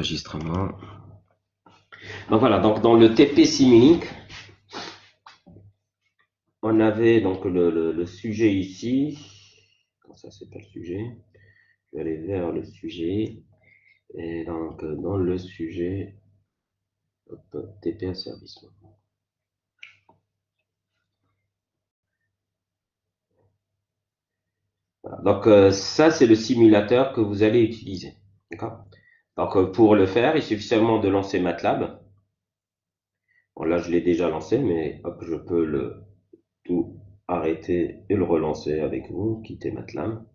Enregistrement. Donc voilà, donc dans le TP Simulink, on avait donc le sujet ici. Ça, c'est pas le sujet. Je vais aller vers le sujet. Et donc, dans le sujet, hop, TP asservissement. Voilà. Donc, ça, c'est le simulateur que vous allez utiliser. D'accord. Donc, pour le faire, il suffit seulement de lancer MATLAB. Bon, là, je l'ai déjà lancé, mais hop, je peux le tout arrêter et le relancer avec vous. Quitter MATLAB.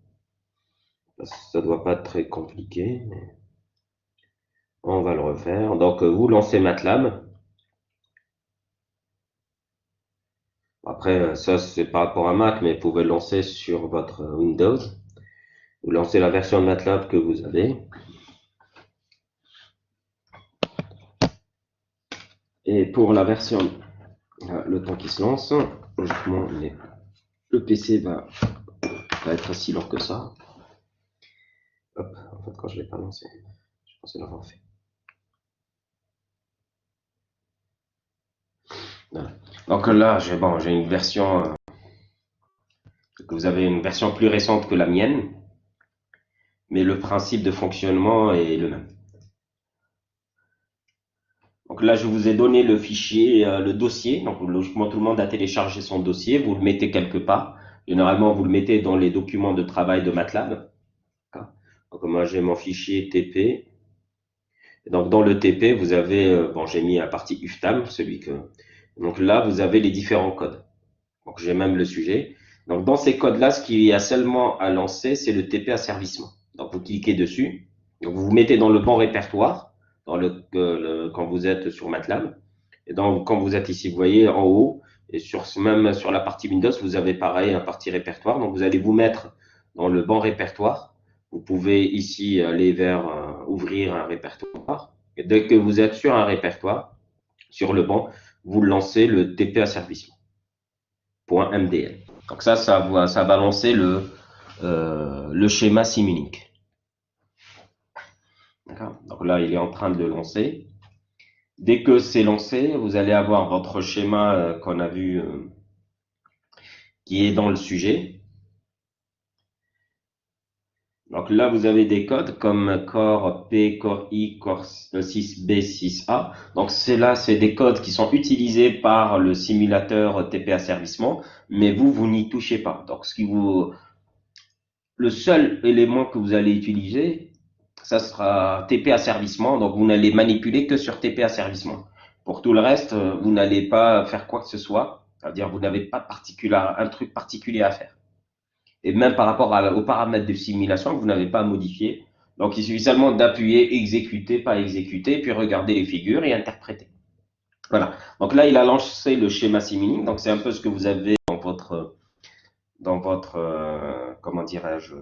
Ça doit pas être très compliqué, mais on va le refaire. Donc, vous lancez MATLAB. Après, ça, c'est par rapport à Mac, mais vous pouvez le lancer sur votre Windows. Vous lancez la version de MATLAB que vous avez. Et pour la version, le temps qui se lance, logiquement, le PC va être aussi lent que ça. Hop, en fait, quand je ne l'ai pas lancé, je pensais l'avoir fait. Voilà. Donc là, j'ai une version, que vous avez une version plus récente que la mienne, mais le principe de fonctionnement est le même. Donc là, je vous ai donné le fichier, le dossier. Donc logiquement, tout le monde a téléchargé son dossier. Vous le mettez quelque part. Généralement, vous le mettez dans les documents de travail de MATLAB. Donc moi, j'ai mon fichier TP. Et donc dans le TP, vous avez, j'ai mis la partie UFTAM, celui que. Donc là, vous avez les différents codes. Donc j'ai même le sujet. Donc dans ces codes-là, ce qu'il y a seulement à lancer, c'est le TP asservissement. Donc vous cliquez dessus. Donc vous vous mettez dans le bon répertoire quand vous êtes sur MATLAB. Et donc quand vous êtes ici, vous voyez en haut, et même sur la partie Windows, vous avez pareil un partie répertoire. Donc vous allez vous mettre dans le bon répertoire. Vous pouvez ici aller vers ouvrir un répertoire. Et dès que vous êtes sur un répertoire, sur le banc, vous lancez le TP asservissement. .mdl. Donc ça va lancer le schéma Simulink. D'accord. Donc là, il est en train de le lancer. Dès que c'est lancé, vous allez avoir votre schéma qu'on a vu qui est dans le sujet. Donc là, vous avez des codes comme Core P, Core I, Core 6B, 6A. Donc c'est des codes qui sont utilisés par le simulateur TP asservissement, mais vous n'y touchez pas. Donc le seul élément que vous allez utiliser, ça sera TP asservissement. Donc vous n'allez manipuler que sur TP asservissement. Pour tout le reste, vous n'allez pas faire quoi que ce soit. C'est-à-dire vous n'avez pas un truc particulier à faire. Et même par rapport aux paramètres de simulation que vous n'avez pas à modifier. Donc il suffit seulement d'appuyer exécuter, pas exécuter, puis regarder les figures et interpréter. Voilà. Donc là, il a lancé le schéma Simulink. Donc c'est un peu ce que vous avez dans votre comment dirais-je,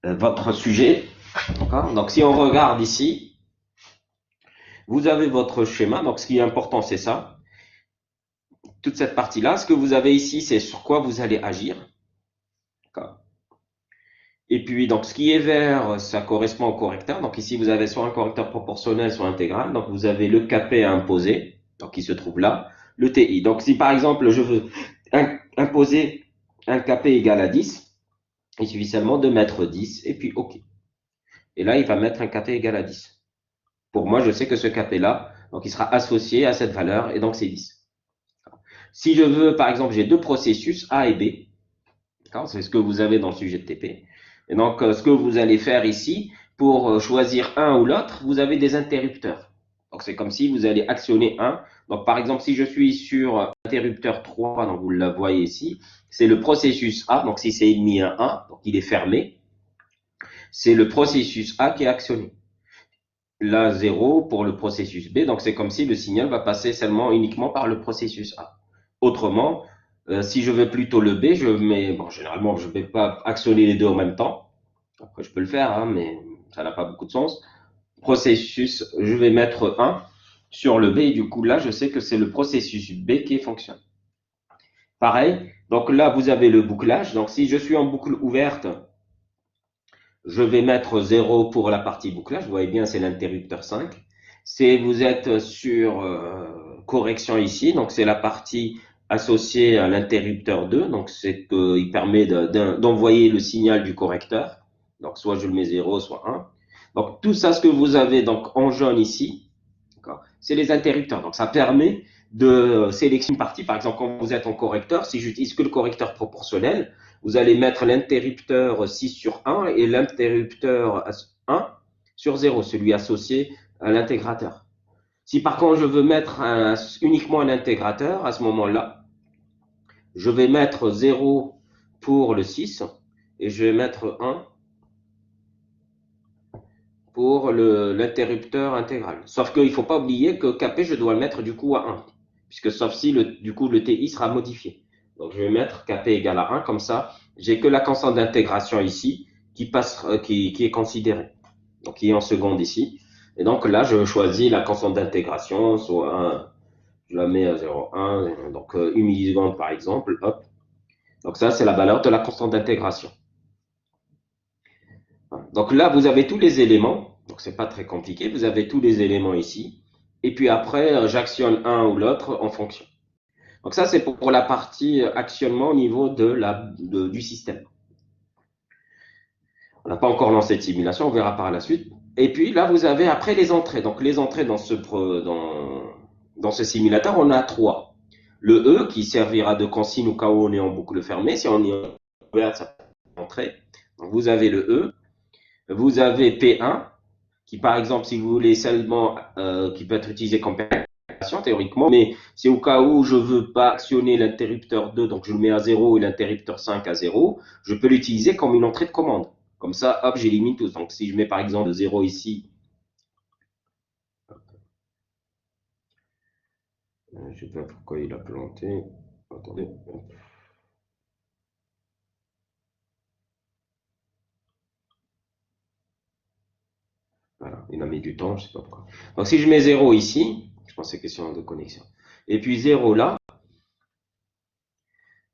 votre sujet. Donc si on regarde ici, vous avez votre schéma. Donc ce qui est important, c'est ça. Toute cette partie-là. Ce que vous avez ici, c'est sur quoi vous allez agir. Et puis, donc, ce qui est vert, ça correspond au correcteur. Donc, ici, vous avez soit un correcteur proportionnel, soit intégral. Donc, vous avez le KP à imposer, donc qui se trouve là, le TI. Donc, si par exemple, je veux imposer un KP égal à 10, il suffit seulement de mettre 10 et puis OK. Et là, il va mettre un KP égal à 10. Pour moi, je sais que ce KP-là, donc il sera associé à cette valeur et donc c'est 10. Si je veux, par exemple, j'ai deux processus A et B, c'est ce que vous avez dans le sujet de TP. Et donc, ce que vous allez faire ici, pour choisir un ou l'autre, vous avez des interrupteurs. Donc, c'est comme si vous allez actionner un. Donc, par exemple, si je suis sur interrupteur 3, donc vous le voyez ici, c'est le processus A. Donc, si c'est mis un 1, donc il est fermé, c'est le processus A qui est actionné. Là, 0 pour le processus B. Donc, c'est comme si le signal va passer uniquement par le processus A. Autrement, si je veux plutôt le B, généralement, je ne vais pas actionner les deux en même temps. Après, je peux le faire, hein, mais ça n'a pas beaucoup de sens. Processus, je vais mettre 1 sur le B et du coup, là, je sais que c'est le processus B qui fonctionne. Pareil, donc là, vous avez le bouclage. Donc, si je suis en boucle ouverte, Je vais mettre 0 pour la partie bouclage. Vous voyez bien, c'est l'interrupteur 5. C'est, vous êtes sur correction ici. Donc, c'est la partie associée à l'interrupteur 2. Donc, c'est il permet d'envoyer le signal du correcteur. Donc, soit je le mets 0, soit 1. Donc, tout ça, ce que vous avez donc en jaune ici, c'est les interrupteurs. Donc, ça permet de sélectionner une partie. Par exemple, quand vous êtes en correcteur, si j'utilise que le correcteur proportionnel, vous allez mettre l'interrupteur 6 sur 1 et l'interrupteur 1 sur 0, celui associé à l'intégrateur. Si par contre je veux mettre uniquement un intégrateur, à ce moment-là, je vais mettre 0 pour le 6 et je vais mettre 1 pour l'interrupteur intégral. Sauf qu'il ne faut pas oublier que KP, je dois le mettre du coup à 1, puisque sauf si du coup le TI sera modifié. Donc je vais mettre KP égale à 1, comme ça, j'ai que la constante d'intégration ici qui passe, qui est considérée, donc qui est en seconde ici. Et donc là, je choisis la constante d'intégration, soit 1, je la mets à 0,1, donc 1 milliseconde par exemple, hop. Donc ça, c'est la valeur de la constante d'intégration. Donc là, vous avez tous les éléments. Donc c'est pas très compliqué. Vous avez tous les éléments ici. Et puis après, j'actionne un ou l'autre en fonction. Donc ça, c'est pour la partie actionnement au niveau du système. On n'a pas encore lancé de simulation, on verra par la suite. Et puis là, vous avez après les entrées. Donc les entrées dans ce simulateur, on a 3. Le E qui servira de consigne au cas où on est en boucle fermée. Si on est ouvert, ça peut entrer. Donc vous avez le E. Vous avez P1 qui, par exemple, si vous voulez seulement, qui peut être utilisé comme perturbation théoriquement, mais c'est au cas où je veux pas actionner l'interrupteur 2, donc je le mets à 0 et l'interrupteur 5 à 0, je peux l'utiliser comme une entrée de commande. Comme ça, hop, j'élimine tous. Donc si je mets par exemple 0 ici, je sais pas pourquoi il a planté. Attendez. Voilà, il a mis du temps, je sais pas pourquoi. Donc si je mets 0 ici, je pense que c'est question de connexion. Et puis 0 là,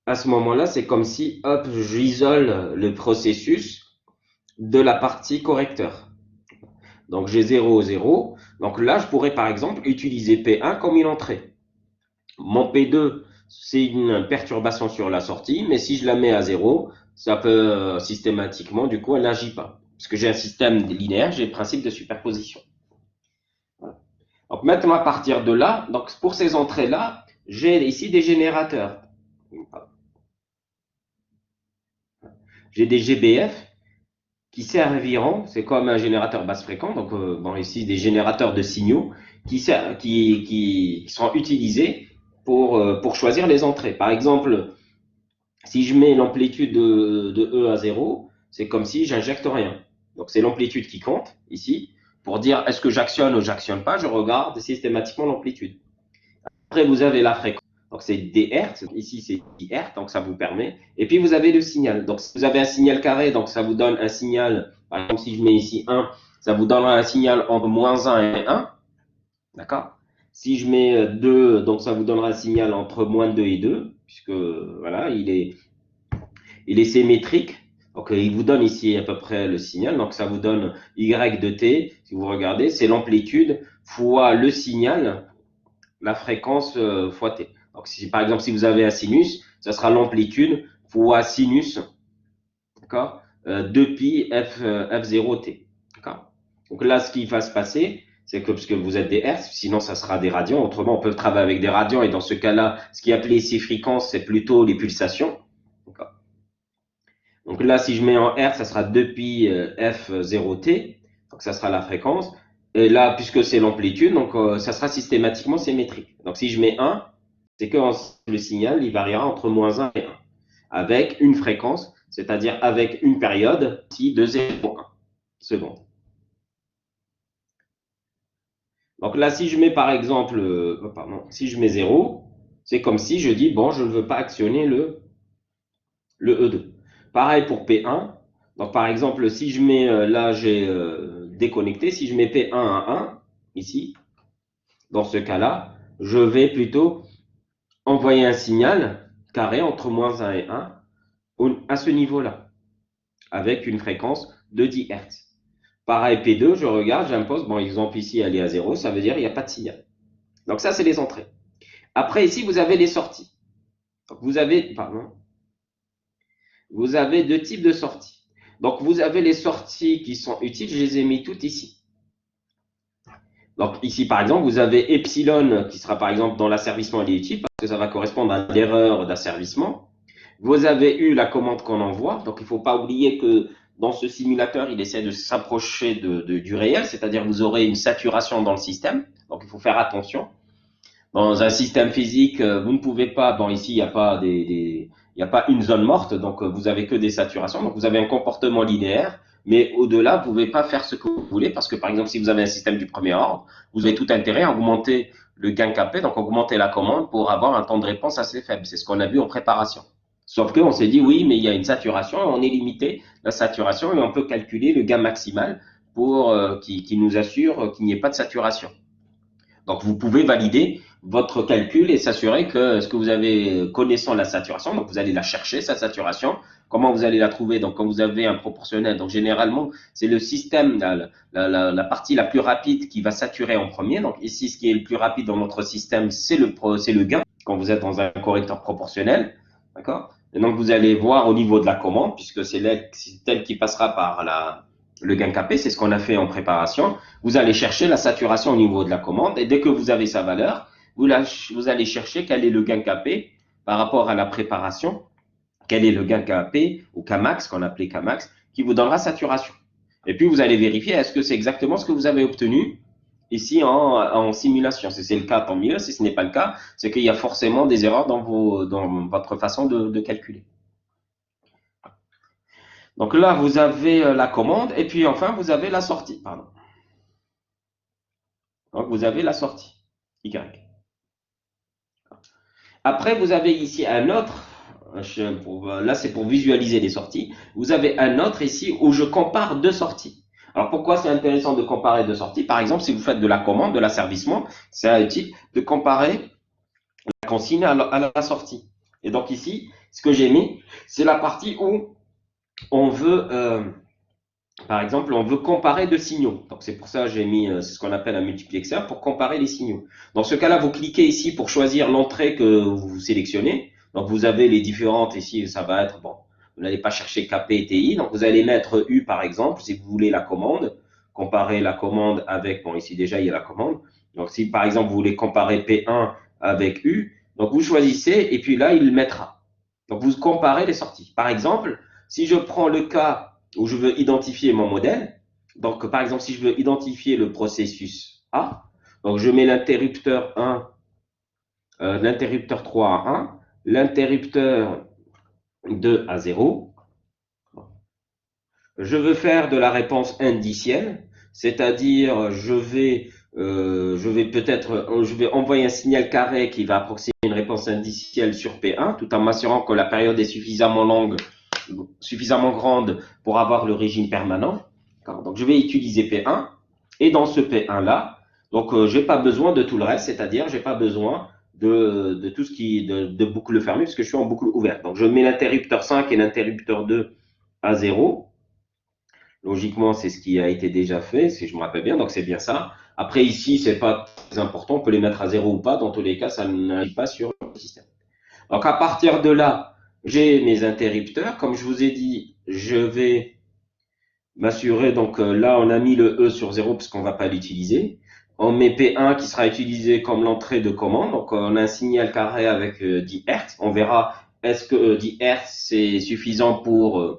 à ce moment-là, c'est comme si, hop, j'isole le processus de la partie correcteur. Donc j'ai 0, 0. Donc là, je pourrais par exemple utiliser P1 comme une entrée. Mon P2, c'est une perturbation sur la sortie, mais si je la mets à 0, ça peut systématiquement, du coup, elle n'agit pas. Parce que j'ai un système linéaire, j'ai le principe de superposition. Voilà. Donc maintenant, à partir de là, donc pour ces entrées-là, j'ai ici des générateurs. J'ai des GBF qui serviront, c'est comme un générateur basse fréquence, donc bon, ici des générateurs de signaux qui seront utilisés pour choisir les entrées. Par exemple, si je mets l'amplitude de E à 0, c'est comme si j'injecte rien. Donc c'est l'amplitude qui compte ici. Pour dire est-ce que j'actionne ou j'actionne pas, je regarde systématiquement l'amplitude. Après, vous avez la fréquence. Donc, c'est des hertz. Ici, c'est 10 hertz. Donc, ça vous permet. Et puis, vous avez le signal. Donc, si vous avez un signal carré, donc ça vous donne un signal. Par exemple, si je mets ici 1, ça vous donnera un signal entre moins 1 et 1. D'accord? Si je mets 2, donc ça vous donnera un signal entre moins 2 et 2, puisque voilà, il est symétrique. Donc, il vous donne ici à peu près le signal. Donc, ça vous donne Y de t. Si vous regardez, c'est l'amplitude fois le signal, la fréquence fois t. Donc, si, par exemple, si vous avez un sinus, ça sera l'amplitude fois sinus, d'accord, 2pi f0t. D'accord. Donc là, ce qui va se passer, c'est que, parce que vous êtes des hertz, sinon ça sera des radians. Autrement, on peut travailler avec des radians, et dans ce cas-là, ce qui est appelé ici fréquence, c'est plutôt les pulsations. D'accord. Donc là, si je mets en hertz, ça sera 2pi f0t, donc ça sera la fréquence. Et là, puisque c'est l'amplitude, donc ça sera systématiquement symétrique. Donc si je mets 1, c'est que le signal, il variera entre moins 1 et 1, avec une fréquence, c'est-à-dire avec une période ici de 0,1 secondes. Donc là, si je mets par exemple, si je mets 0, c'est comme si je dis, bon, je ne veux pas actionner le E2. Pareil pour P1. Donc par exemple, si je mets, là j'ai déconnecté, si je mets P1 à 1, ici, dans ce cas-là, je vais plutôt envoyer un signal carré entre moins 1 et 1 à ce niveau-là, avec une fréquence de 10 Hertz. Pareil, P2, je regarde, j'impose, bon, exemple ici, elle est à 0, ça veut dire il n'y a pas de signal. Donc ça, c'est les entrées. Après, ici, vous avez les sorties. Donc, vous avez deux types de sorties. Donc, vous avez les sorties qui sont utiles, je les ai mis toutes ici. Donc, ici, par exemple, vous avez epsilon qui sera, par exemple, dans l'asservissement, elle est utile parce que ça va correspondre à l'erreur d'asservissement. Vous avez eu la commande qu'on envoie. Donc, il ne faut pas oublier que dans ce simulateur, il essaie de s'approcher du réel, c'est-à-dire vous aurez une saturation dans le système. Donc, il faut faire attention. Dans un système physique, vous ne pouvez pas, bon ici il n'y a pas il n'y a pas une zone morte, donc vous avez que des saturations, donc vous avez un comportement linéaire, mais au-delà, vous ne pouvez pas faire ce que vous voulez, parce que par exemple, si vous avez un système du premier ordre, vous avez tout intérêt à augmenter le gain capé, donc augmenter la commande pour avoir un temps de réponse assez faible. C'est ce qu'on a vu en préparation. Sauf qu'on s'est dit, oui, mais il y a une saturation, on est limité, la saturation, et on peut calculer le gain maximal pour qui nous assure qu'il n'y ait pas de saturation. Donc, vous pouvez valider votre calcul et s'assurer que ce que vous avez connaissant la saturation, donc vous allez la chercher, sa saturation. Comment vous allez la trouver? Donc, quand vous avez un proportionnel, donc généralement, c'est le système, la partie la plus rapide qui va saturer en premier. Donc, ici, ce qui est le plus rapide dans notre système, c'est le gain quand vous êtes dans un correcteur proportionnel. D'accord? Et donc, vous allez voir au niveau de la commande, puisque c'est elle qui passera par le gain capé, c'est ce qu'on a fait en préparation. Vous allez chercher la saturation au niveau de la commande et dès que vous avez sa valeur, vous allez chercher quel est le gain capé par rapport à la préparation, quel est le gain capé ou Kmax, qu'on appelait Kmax, qui vous donnera saturation. Et puis vous allez vérifier est-ce que c'est exactement ce que vous avez obtenu ici en simulation. Si c'est le cas, tant mieux. Si ce n'est pas le cas, c'est qu'il y a forcément des erreurs dans votre façon de calculer. Donc là, vous avez la commande et puis enfin, vous avez la sortie. Pardon. Donc vous avez la sortie, Y. Après, vous avez ici un autre, là c'est pour visualiser les sorties, vous avez un autre ici où je compare deux sorties. Alors pourquoi c'est intéressant de comparer deux sorties? Par exemple, si vous faites de la commande, de l'asservissement, c'est utile de comparer la consigne à la sortie. Et donc ici, ce que j'ai mis, c'est la partie où on veut par exemple, on veut comparer deux signaux. Donc, c'est pour ça que j'ai mis ce qu'on appelle un multiplexeur pour comparer les signaux. Dans ce cas-là, vous cliquez ici pour choisir l'entrée que vous sélectionnez. Donc, vous avez les différentes ici, ça va être, bon, vous n'allez pas chercher KP et TI. Donc, vous allez mettre U par exemple, si vous voulez la commande. Comparer la commande avec, bon, ici déjà, il y a la commande. Donc, si par exemple, vous voulez comparer P1 avec U, donc vous choisissez et puis là, il mettra. Donc, vous comparez les sorties. Par exemple, si je prends le cas où je veux identifier mon modèle. Donc, par exemple, si je veux identifier le processus A, donc je mets l'interrupteur 1, l'interrupteur 3 à 1, l'interrupteur 2 à 0. Je veux faire de la réponse indicielle, c'est-à-dire je vais envoyer un signal carré qui va approximer une réponse indicielle sur P1, tout en m'assurant que la période est suffisamment longue, suffisamment grande pour avoir le régime permanent. Donc, je vais utiliser P1 et dans ce P1-là, donc j'ai pas besoin de tout le reste, c'est-à-dire j'ai pas besoin de tout ce qui de boucle fermée parce que je suis en boucle ouverte. Donc, je mets l'interrupteur 5 et l'interrupteur 2 à 0. Logiquement, c'est ce qui a été déjà fait, si je me rappelle bien, donc c'est bien ça. Après, ici, c'est pas très important, on peut les mettre à 0 ou pas, dans tous les cas, ça n'agit pas sur le système. Donc, à partir de là, j'ai mes interrupteurs. Comme je vous ai dit, je vais m'assurer, donc là, on a mis le E sur 0 parce qu'on ne va pas l'utiliser. On met P1 qui sera utilisé comme l'entrée de commande. Donc, on a un signal carré avec 10 Hz. On verra est-ce que 10 Hz c'est suffisant pour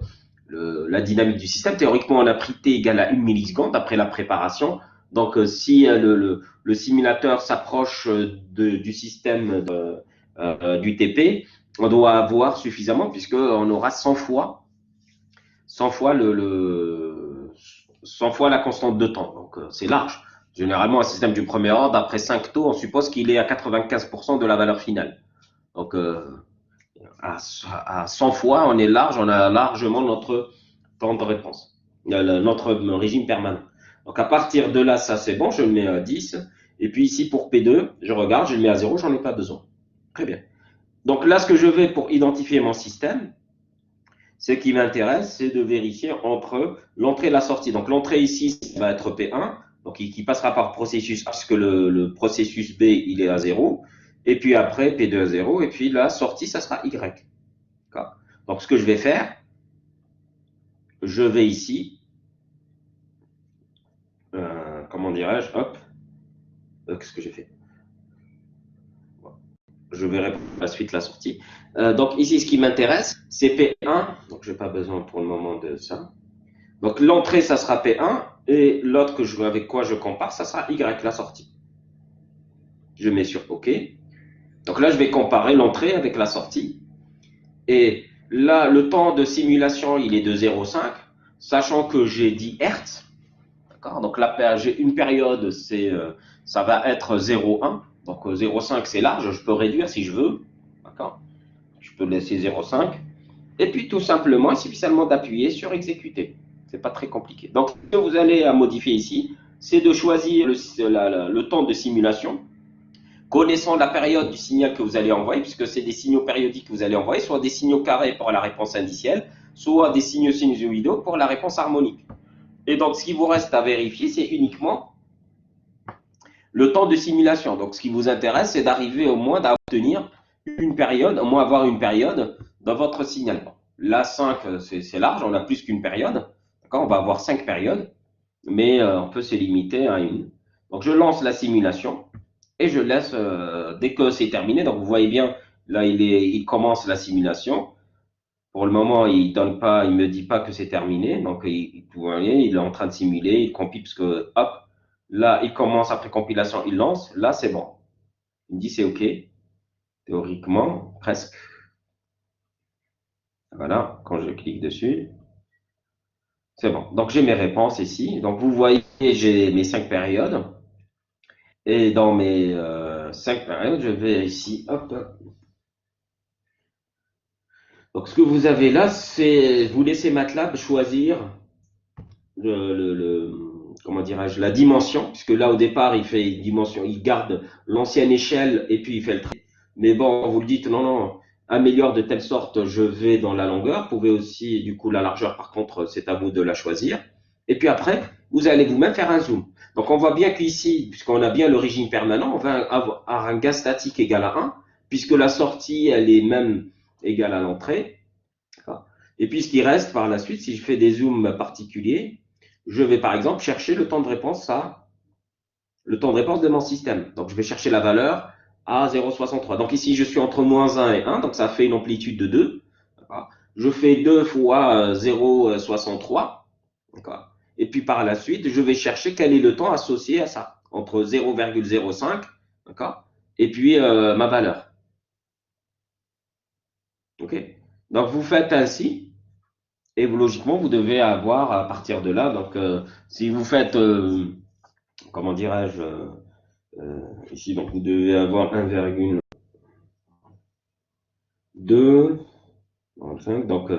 la dynamique du système. Théoriquement, on a pris T égale à 1 milliseconde après la préparation. Donc, si le simulateur s'approche du système du TP, on doit avoir suffisamment puisqu'on aura 100 fois 100 fois 100 fois la constante de temps. Donc, c'est large. Généralement, un système du premier ordre, après 5 taux, on suppose qu'il est à 95% de la valeur finale. Donc, à 100 fois, on est large, on a largement notre temps de réponse, notre régime permanent. Donc, à partir de là, ça c'est bon, je le mets à 10. Et puis ici, pour P2, je regarde, je le mets à 0, j'en ai pas besoin. Très bien. Donc là, ce que je vais pour identifier mon système, Ce qui m'intéresse, c'est de vérifier entre l'entrée et la sortie. Donc, l'entrée ici, ça va être P1, donc qui passera par processus A, puisque le processus B, il est à 0. Et puis après, P2 à 0. Et puis la sortie, ça sera Y. Donc, ce que je vais faire, je vais ici, comment dirais-je, hop, qu'est-ce que j'ai fait? Je verrai pour la suite la sortie. Donc ici, ce qui m'intéresse, c'est P1. Donc je n'ai pas besoin pour le moment de ça. Donc l'entrée, ça sera P1 et l'autre avec quoi je compare, ça sera Y, la sortie. Je mets sur OK. Donc là, je vais comparer l'entrée avec la sortie. Et là, le temps de simulation, il est de 0,5, sachant que j'ai 10 Hertz. D'accord. Donc là, j'ai une période, ça va être 0,1. Donc 0,5, c'est large, je peux réduire si je veux. D'accord. Je peux laisser 0,5. Et puis tout simplement, il suffit seulement d'appuyer sur exécuter. C'est pas très compliqué. Donc, ce que vous allez à modifier ici, c'est de choisir le temps de simulation, connaissant la période du signal que vous allez envoyer, puisque c'est des signaux périodiques que vous allez envoyer, soit des signaux carrés pour la réponse indicielle, soit des signaux sinusoïdaux pour la réponse harmonique. Et donc, ce qui vous reste à vérifier, c'est uniquement le temps de simulation. Donc, ce qui vous intéresse, c'est d'arriver au moins à obtenir une période, au moins avoir une période dans votre signalement. Là, 5, c'est large, on a plus qu'une période. On va avoir 5 périodes, mais on peut se limiter à une. Donc, je lance la simulation et je laisse, dès que c'est terminé, donc vous voyez bien, là, il commence la simulation. Pour le moment, il me dit pas que c'est terminé. Donc, vous voyez, il est en train de simuler, il compile, parce que, hop, là, il commence après compilation, il lance. Là, c'est bon. Il me dit c'est OK. Théoriquement, presque. Voilà, quand je clique dessus, c'est bon. Donc, j'ai mes réponses ici. Donc, vous voyez, j'ai mes 5 périodes. Et dans mes 5 périodes, je vais ici, hop. Donc, ce que vous avez là, c'est, vous laissez MATLAB choisir comment dirais-je, la dimension, puisque là, au départ, il fait une dimension, il garde l'ancienne échelle et puis il fait le trait. Mais bon, vous le dites, non, non, améliore de telle sorte, je vais dans la longueur. Vous pouvez aussi, du coup, la largeur, par contre, c'est à vous de la choisir. Et puis après, vous allez vous-même faire un zoom. Donc, on voit bien qu'ici, puisqu'on a bien le régime permanent, on va avoir un gain statique égal à 1, puisque la sortie, elle est même égale à l'entrée. Et puis, ce qui reste par la suite, si je fais des zooms particuliers, je vais par exemple chercher le temps de réponse le temps de réponse de mon système. Donc, je vais chercher la valeur à 0,63. Donc, ici, je suis entre moins 1 et 1, donc ça fait une amplitude de 2. Je fais 2 fois 0,63. Et puis, par la suite, je vais chercher quel est le temps associé à ça, entre 0,05 et puis ma valeur. OK. Donc, vous faites ainsi. Et logiquement, vous devez avoir à partir de là, donc si vous faites, comment dirais-je, ici, donc vous devez avoir 1,2, donc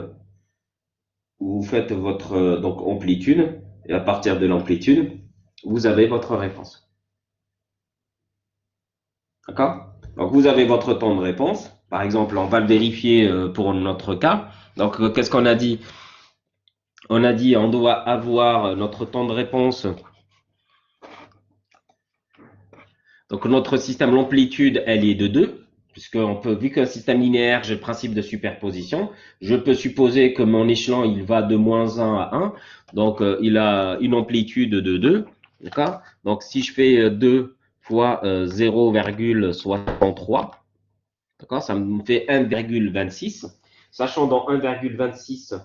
vous faites votre donc amplitude, et à partir de l'amplitude, vous avez votre réponse. D'accord? Donc vous avez votre temps de réponse. Par exemple, on va le vérifier pour notre cas. Donc qu'est-ce qu'on a dit? On a dit on doit avoir notre temps de réponse. Donc notre système, l'amplitude, elle est de 2, puisqu'on peut, vu qu'un système linéaire, j'ai le principe de superposition, je peux supposer que mon échelon, il va de moins 1 à 1, donc il a une amplitude de 2, d'accord? Donc si je fais 2 fois 0,63, d'accord, ça me fait 1,26, sachant dans 1,26,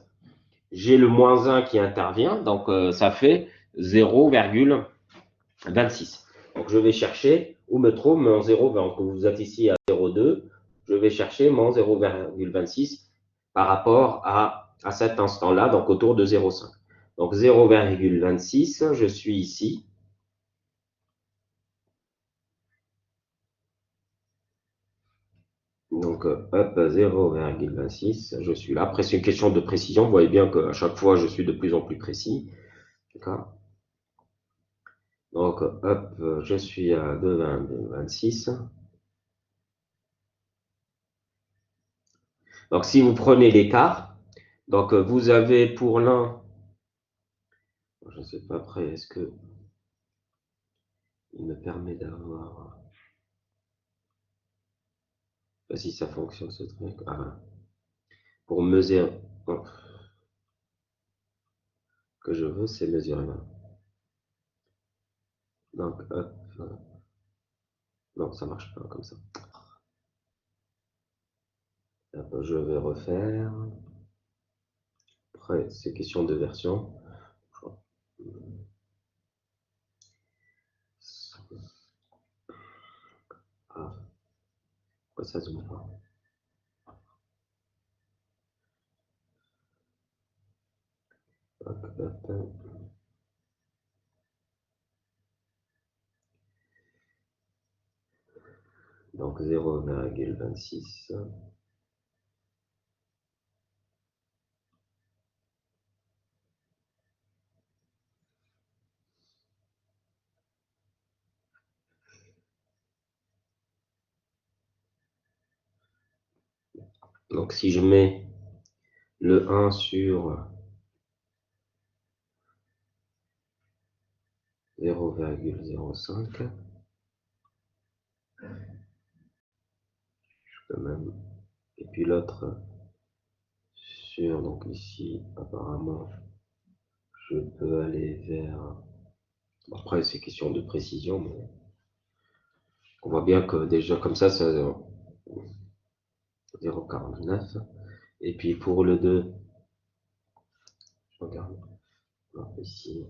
j'ai le moins 1 qui intervient, donc ça fait 0,26. Donc, je vais chercher où me trouve mon 0, donc vous êtes ici à 0,2, je vais chercher mon 0,26 par rapport à cet instant-là, donc autour de 0,5. Donc, 0,26, je suis ici. Donc, hop, 0,26, je suis là. Après, c'est une question de précision. Vous voyez bien qu'à chaque fois, je suis de plus en plus précis. D'accord. Donc, hop, je suis à 2,26. Donc, si vous prenez l'écart, Donc, vous avez pour l'un, je ne sais pas après, est-ce que il me permet d'avoir, je sais pas si ça fonctionne ce truc. Ah, voilà. Pour mesurer, non, que je veux, c'est mesurer là. Donc, hop, non, ça marche pas comme ça. Hop, je vais refaire. Après, c'est question de version. Ah, pourquoi ça zoome pas? Hop, hop. Donc 0,26. Donc si je mets le 1 sur 0,05, quand même. Et puis l'autre sur, donc ici, apparemment, je peux aller vers. Après, c'est question de précision, mais on voit bien que déjà comme ça, c'est 0,49. Et puis pour le 2, je regarde. Alors, ici,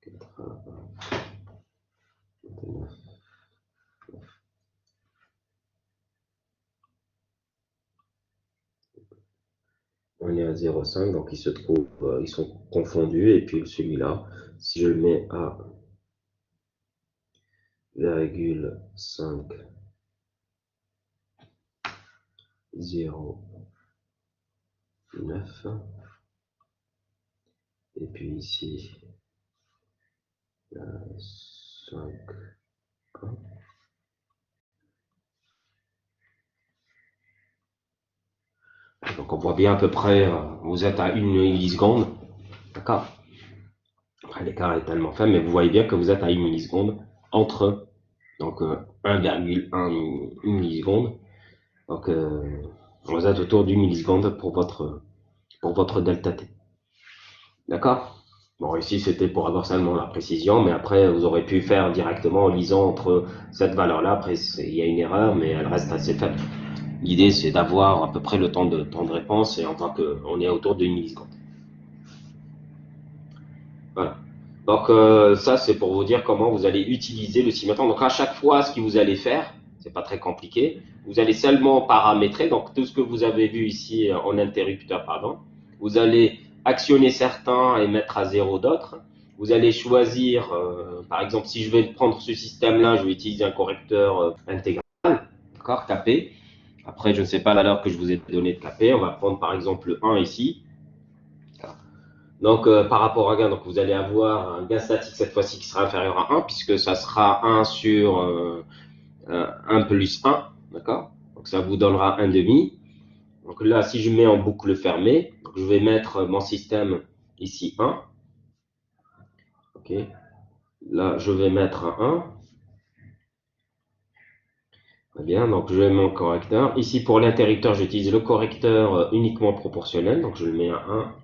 89. On est à 0,5, donc ils se trouvent, ils sont confondus. Et puis celui-là, si je le mets à 0,5, 0,9, et puis ici, 5, 1. Donc on voit bien à peu près, vous êtes à 1 milliseconde, d'accord? Après l'écart est tellement faible, mais vous voyez bien que vous êtes à 1 milliseconde entre donc 1,1 milliseconde. Donc vous êtes autour d'une milliseconde pour votre delta T. D'accord? Bon, ici c'était pour avoir seulement la précision, mais après vous aurez pu faire directement en lisant entre cette valeur-là. Après, il y a une erreur, mais elle reste assez faible. L'idée c'est d'avoir à peu près le temps de réponse et on voit qu'on est autour d'une milliseconde. Voilà. Donc ça c'est pour vous dire comment vous allez utiliser le simultané. Donc à chaque fois, ce que vous allez faire, c'est pas très compliqué. Vous allez seulement paramétrer. Donc tout ce que vous avez vu ici en interrupteur, pardon. Vous allez actionner certains et mettre à zéro d'autres. Vous allez choisir, par exemple, si je vais prendre ce système-là, je vais utiliser un correcteur intégral, d'accord, capé. Après, je ne sais pas la valeur que je vous ai donné de capé. On va prendre par exemple le 1 ici. Donc, par rapport à gain, donc vous allez avoir un gain statique cette fois-ci qui sera inférieur à 1, puisque ça sera 1 sur 1 plus 1, d'accord? Donc, ça vous donnera 1 demi. Donc là, si je mets en boucle fermée, je vais mettre mon système ici 1. Ok. Là, je vais mettre un 1. Très bien, donc je mets mon correcteur. Ici, pour l'interrupteur, j'utilise le correcteur uniquement proportionnel, donc je le mets à 1.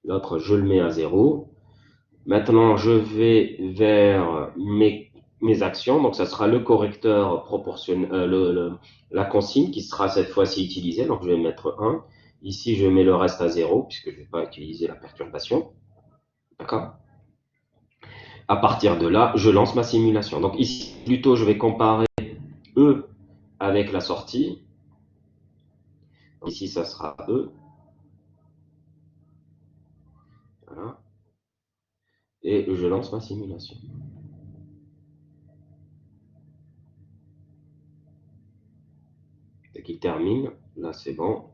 L'autre, je le mets à 0. Maintenant, je vais vers mes actions. Donc, ça sera le correcteur proportionnel, la consigne qui sera cette fois-ci utilisée. Donc, je vais mettre 1. Ici, je mets le reste à 0 puisque je ne vais pas utiliser la perturbation. D'accord? À partir de là, je lance ma simulation. Donc, ici, plutôt, je vais comparer E avec la sortie. Donc, ici, ça sera E. Voilà. Et je lance ma simulation. Dès qu'il termine, là, c'est bon.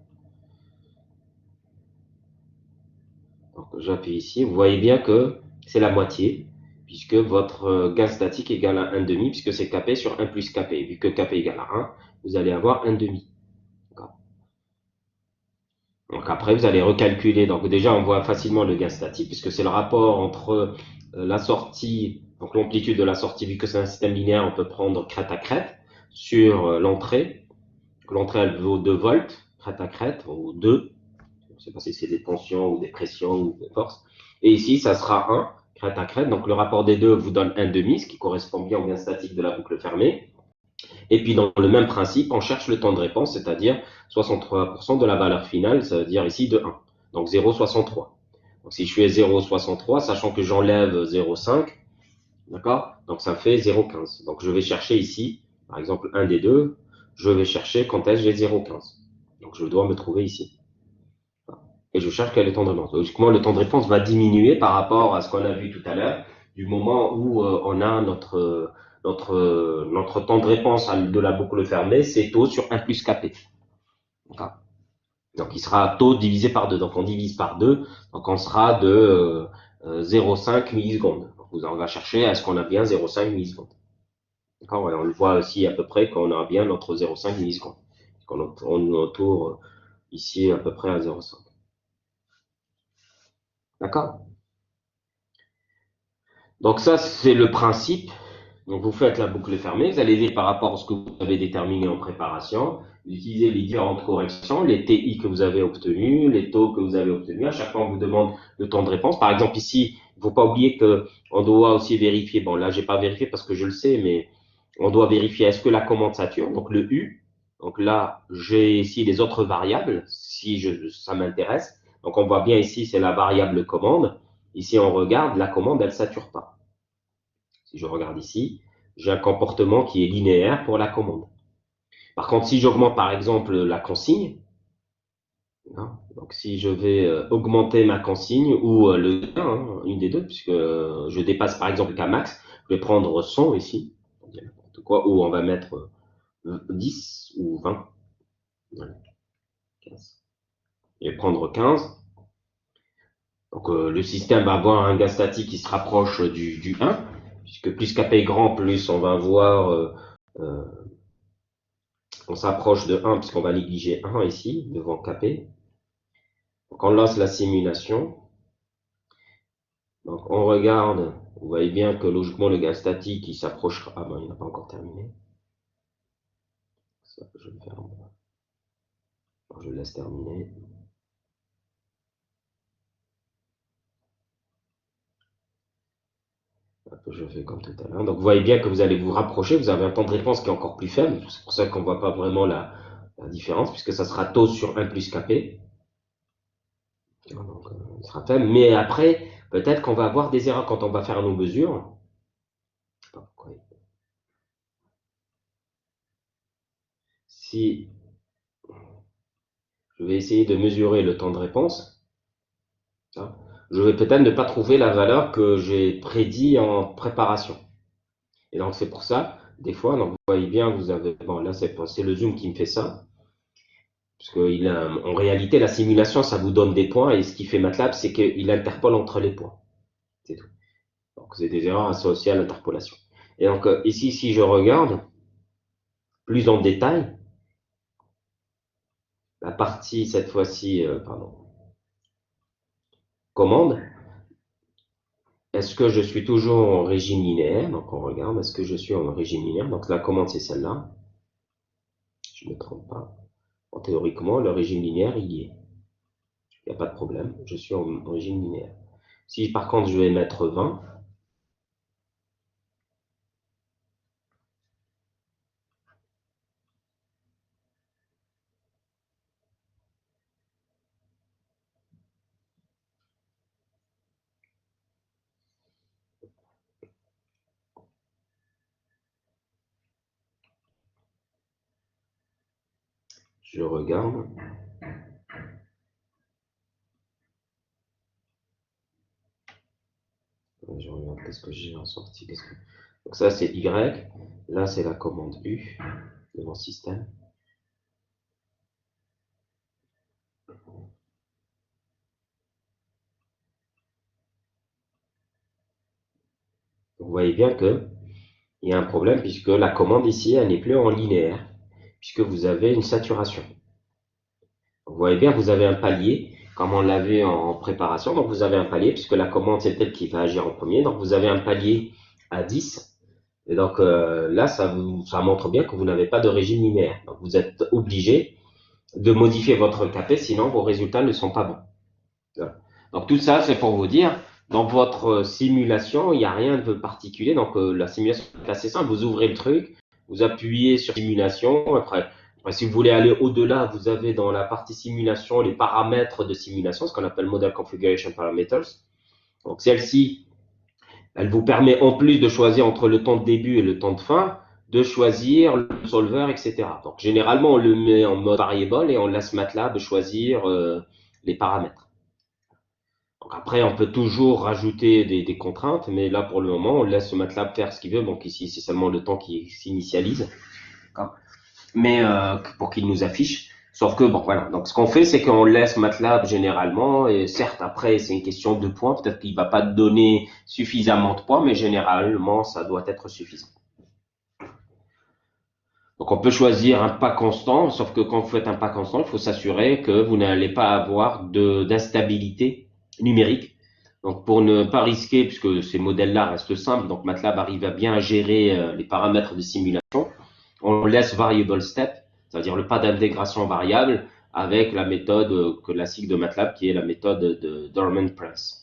Donc, j'appuie ici. Vous voyez bien que c'est la moitié, puisque votre gain statique égale à 1,5, puisque c'est Kp sur 1 plus Kp. Vu que Kp égale à 1, vous allez avoir 1,5. Donc après, vous allez recalculer. Donc déjà, on voit facilement le gain statique puisque c'est le rapport entre la sortie, donc l'amplitude de la sortie, vu que c'est un système linéaire, on peut prendre crête à crête sur l'entrée. L'entrée, elle vaut 2 volts, crête à crête, ou 2. Je ne sais pas si c'est des tensions ou des pressions ou des forces. Et ici, ça sera 1, crête à crête. Donc le rapport des deux vous donne 1,5, ce qui correspond bien au gain statique de la boucle fermée. Et puis dans le même principe, on cherche le temps de réponse, c'est-à-dire 63% de la valeur finale, ça veut dire ici de 1. Donc 0,63. Donc si je fais 0,63, sachant que j'enlève 0,5, d'accord? Donc ça fait 0,15. Donc je vais chercher ici, par exemple, un des deux, je vais chercher quand est-ce que j'ai 0,15. Donc je dois me trouver ici. Et je cherche quel est le temps de réponse. Logiquement, le temps de réponse va diminuer par rapport à ce qu'on a vu tout à l'heure, du moment où on a notre temps de réponse de la boucle fermée, c'est taux sur 1 plus kp. D'accord. Donc, il sera taux divisé par 2. Donc, on divise par 2. Donc, on sera de 0,5 millisecondes. Donc, on va chercher à ce qu'on a bien 0,5 millisecondes. D'accord. Ouais, on le voit aussi à peu près qu'on a bien notre 0,5 millisecondes. On autour ici à peu près à 0,5. D'accord. Donc ça, c'est le principe. Donc vous faites la boucle fermée, vous allez dire par rapport à ce que vous avez déterminé en préparation, vous utilisez les différentes corrections, les TI que vous avez obtenus, les taux que vous avez obtenus. À chaque fois, on vous demande le temps de réponse. Par exemple, ici, il ne faut pas oublier que on doit aussi vérifier. Bon, là, j'ai pas vérifié parce que je le sais, mais on doit vérifier est-ce que la commande sature, donc le U. Donc là, j'ai ici les autres variables, si ça m'intéresse. Donc on voit bien ici, c'est la variable commande. Ici, on regarde, la commande, elle sature pas. Si je regarde ici, j'ai un comportement qui est linéaire pour la commande. Par contre, si j'augmente par exemple la consigne, hein, donc si je vais augmenter ma consigne ou le gain, hein, une des deux, puisque je dépasse par exemple le K max, je vais prendre 100 ici, quoi, ou on va mettre 10 ou 20, ouais, 15. Je vais prendre 15. Donc le système va avoir un gain statique qui se rapproche du 1, puisque plus Kp est grand, plus on va avoir euh, on s'approche de 1 puisqu'on va négliger 1 ici, devant Kp. Donc on lance la simulation. Donc on regarde, vous voyez bien que logiquement le gaz statique il s'approchera. Ah ben il n'a pas encore terminé. Ça, je le ferme. Je le laisse terminer. Je fais comme tout à l'heure. Donc vous voyez bien que vous allez vous rapprocher, vous avez un temps de réponse qui est encore plus faible. C'est pour ça qu'on ne voit pas vraiment la différence, puisque ça sera taux sur 1 plus Kp. Donc, il sera faible. Mais après, peut-être qu'on va avoir des erreurs quand on va faire nos mesures. Je sais pas pourquoi. Si je vais essayer de mesurer le temps de réponse, hein, je vais peut-être ne pas trouver la valeur que j'ai prédit en préparation. Et donc c'est pour ça, des fois, donc vous voyez bien, vous avez, bon là c'est le zoom qui me fait ça, parce que en réalité la simulation ça vous donne des points et ce qui fait MATLAB c'est qu'il interpole entre les points, c'est tout. Donc c'est des erreurs associées à l'interpolation. Et donc ici si je regarde plus en détail, la partie cette fois-ci, pardon, commande. Est-ce que je suis toujours en régime linéaire? Donc on regarde, est-ce que je suis en régime linéaire? Donc la commande c'est celle-là. Je ne me trompe pas. Bon, théoriquement, le régime linéaire, il y est. Il n'y a pas de problème. Je suis en régime linéaire. Si par contre je vais mettre 20, je regarde. Je regarde qu'est-ce que j'ai en sortie. Donc ça c'est Y. Là c'est la commande U de mon système. Vous voyez bien que il y a un problème puisque la commande ici, elle n'est plus en linéaire, puisque vous avez une saturation. Vous voyez bien, vous avez un palier, comme on l'avait en préparation. Donc, vous avez un palier, puisque la commande, c'est elle qui va agir en premier. Donc, vous avez un palier à 10. Et donc, là, ça montre bien que vous n'avez pas de régime linéaire. Donc, vous êtes obligé de modifier votre KP, sinon vos résultats ne sont pas bons. Voilà. Donc, tout ça, c'est pour vous dire, dans votre simulation, il n'y a rien de particulier. Donc, la simulation est assez simple. Vous ouvrez le truc, vous appuyez sur simulation. Après, si vous voulez aller au-delà, vous avez dans la partie simulation les paramètres de simulation, ce qu'on appelle Model Configuration Parameters. Donc, celle-ci, elle vous permet, en plus de choisir entre le temps de début et le temps de fin, de choisir le solver, etc. Donc, généralement, on le met en mode variable et on laisse MATLAB choisir les paramètres. Donc après, on peut toujours rajouter des contraintes, mais là, pour le moment, on laisse MATLAB faire ce qu'il veut. Donc ici, c'est seulement le temps qui s'initialise. Mais pour qu'il nous affiche. Sauf que, bon, voilà. Donc ce qu'on fait, c'est qu'on laisse MATLAB généralement. Et certes, après, c'est une question de points. Peut-être qu'il va pas donner suffisamment de points, mais généralement, ça doit être suffisant. Donc on peut choisir un pas constant, sauf que quand vous faites un pas constant, il faut s'assurer que vous n'allez pas avoir d'instabilité numérique. Donc pour ne pas risquer, puisque ces modèles-là restent simples, donc MATLAB arrive à bien gérer les paramètres de simulation, on laisse variable step, c'est-à-dire le pas d'intégration variable, avec la méthode classique de MATLAB qui est la méthode de Dorman-Press.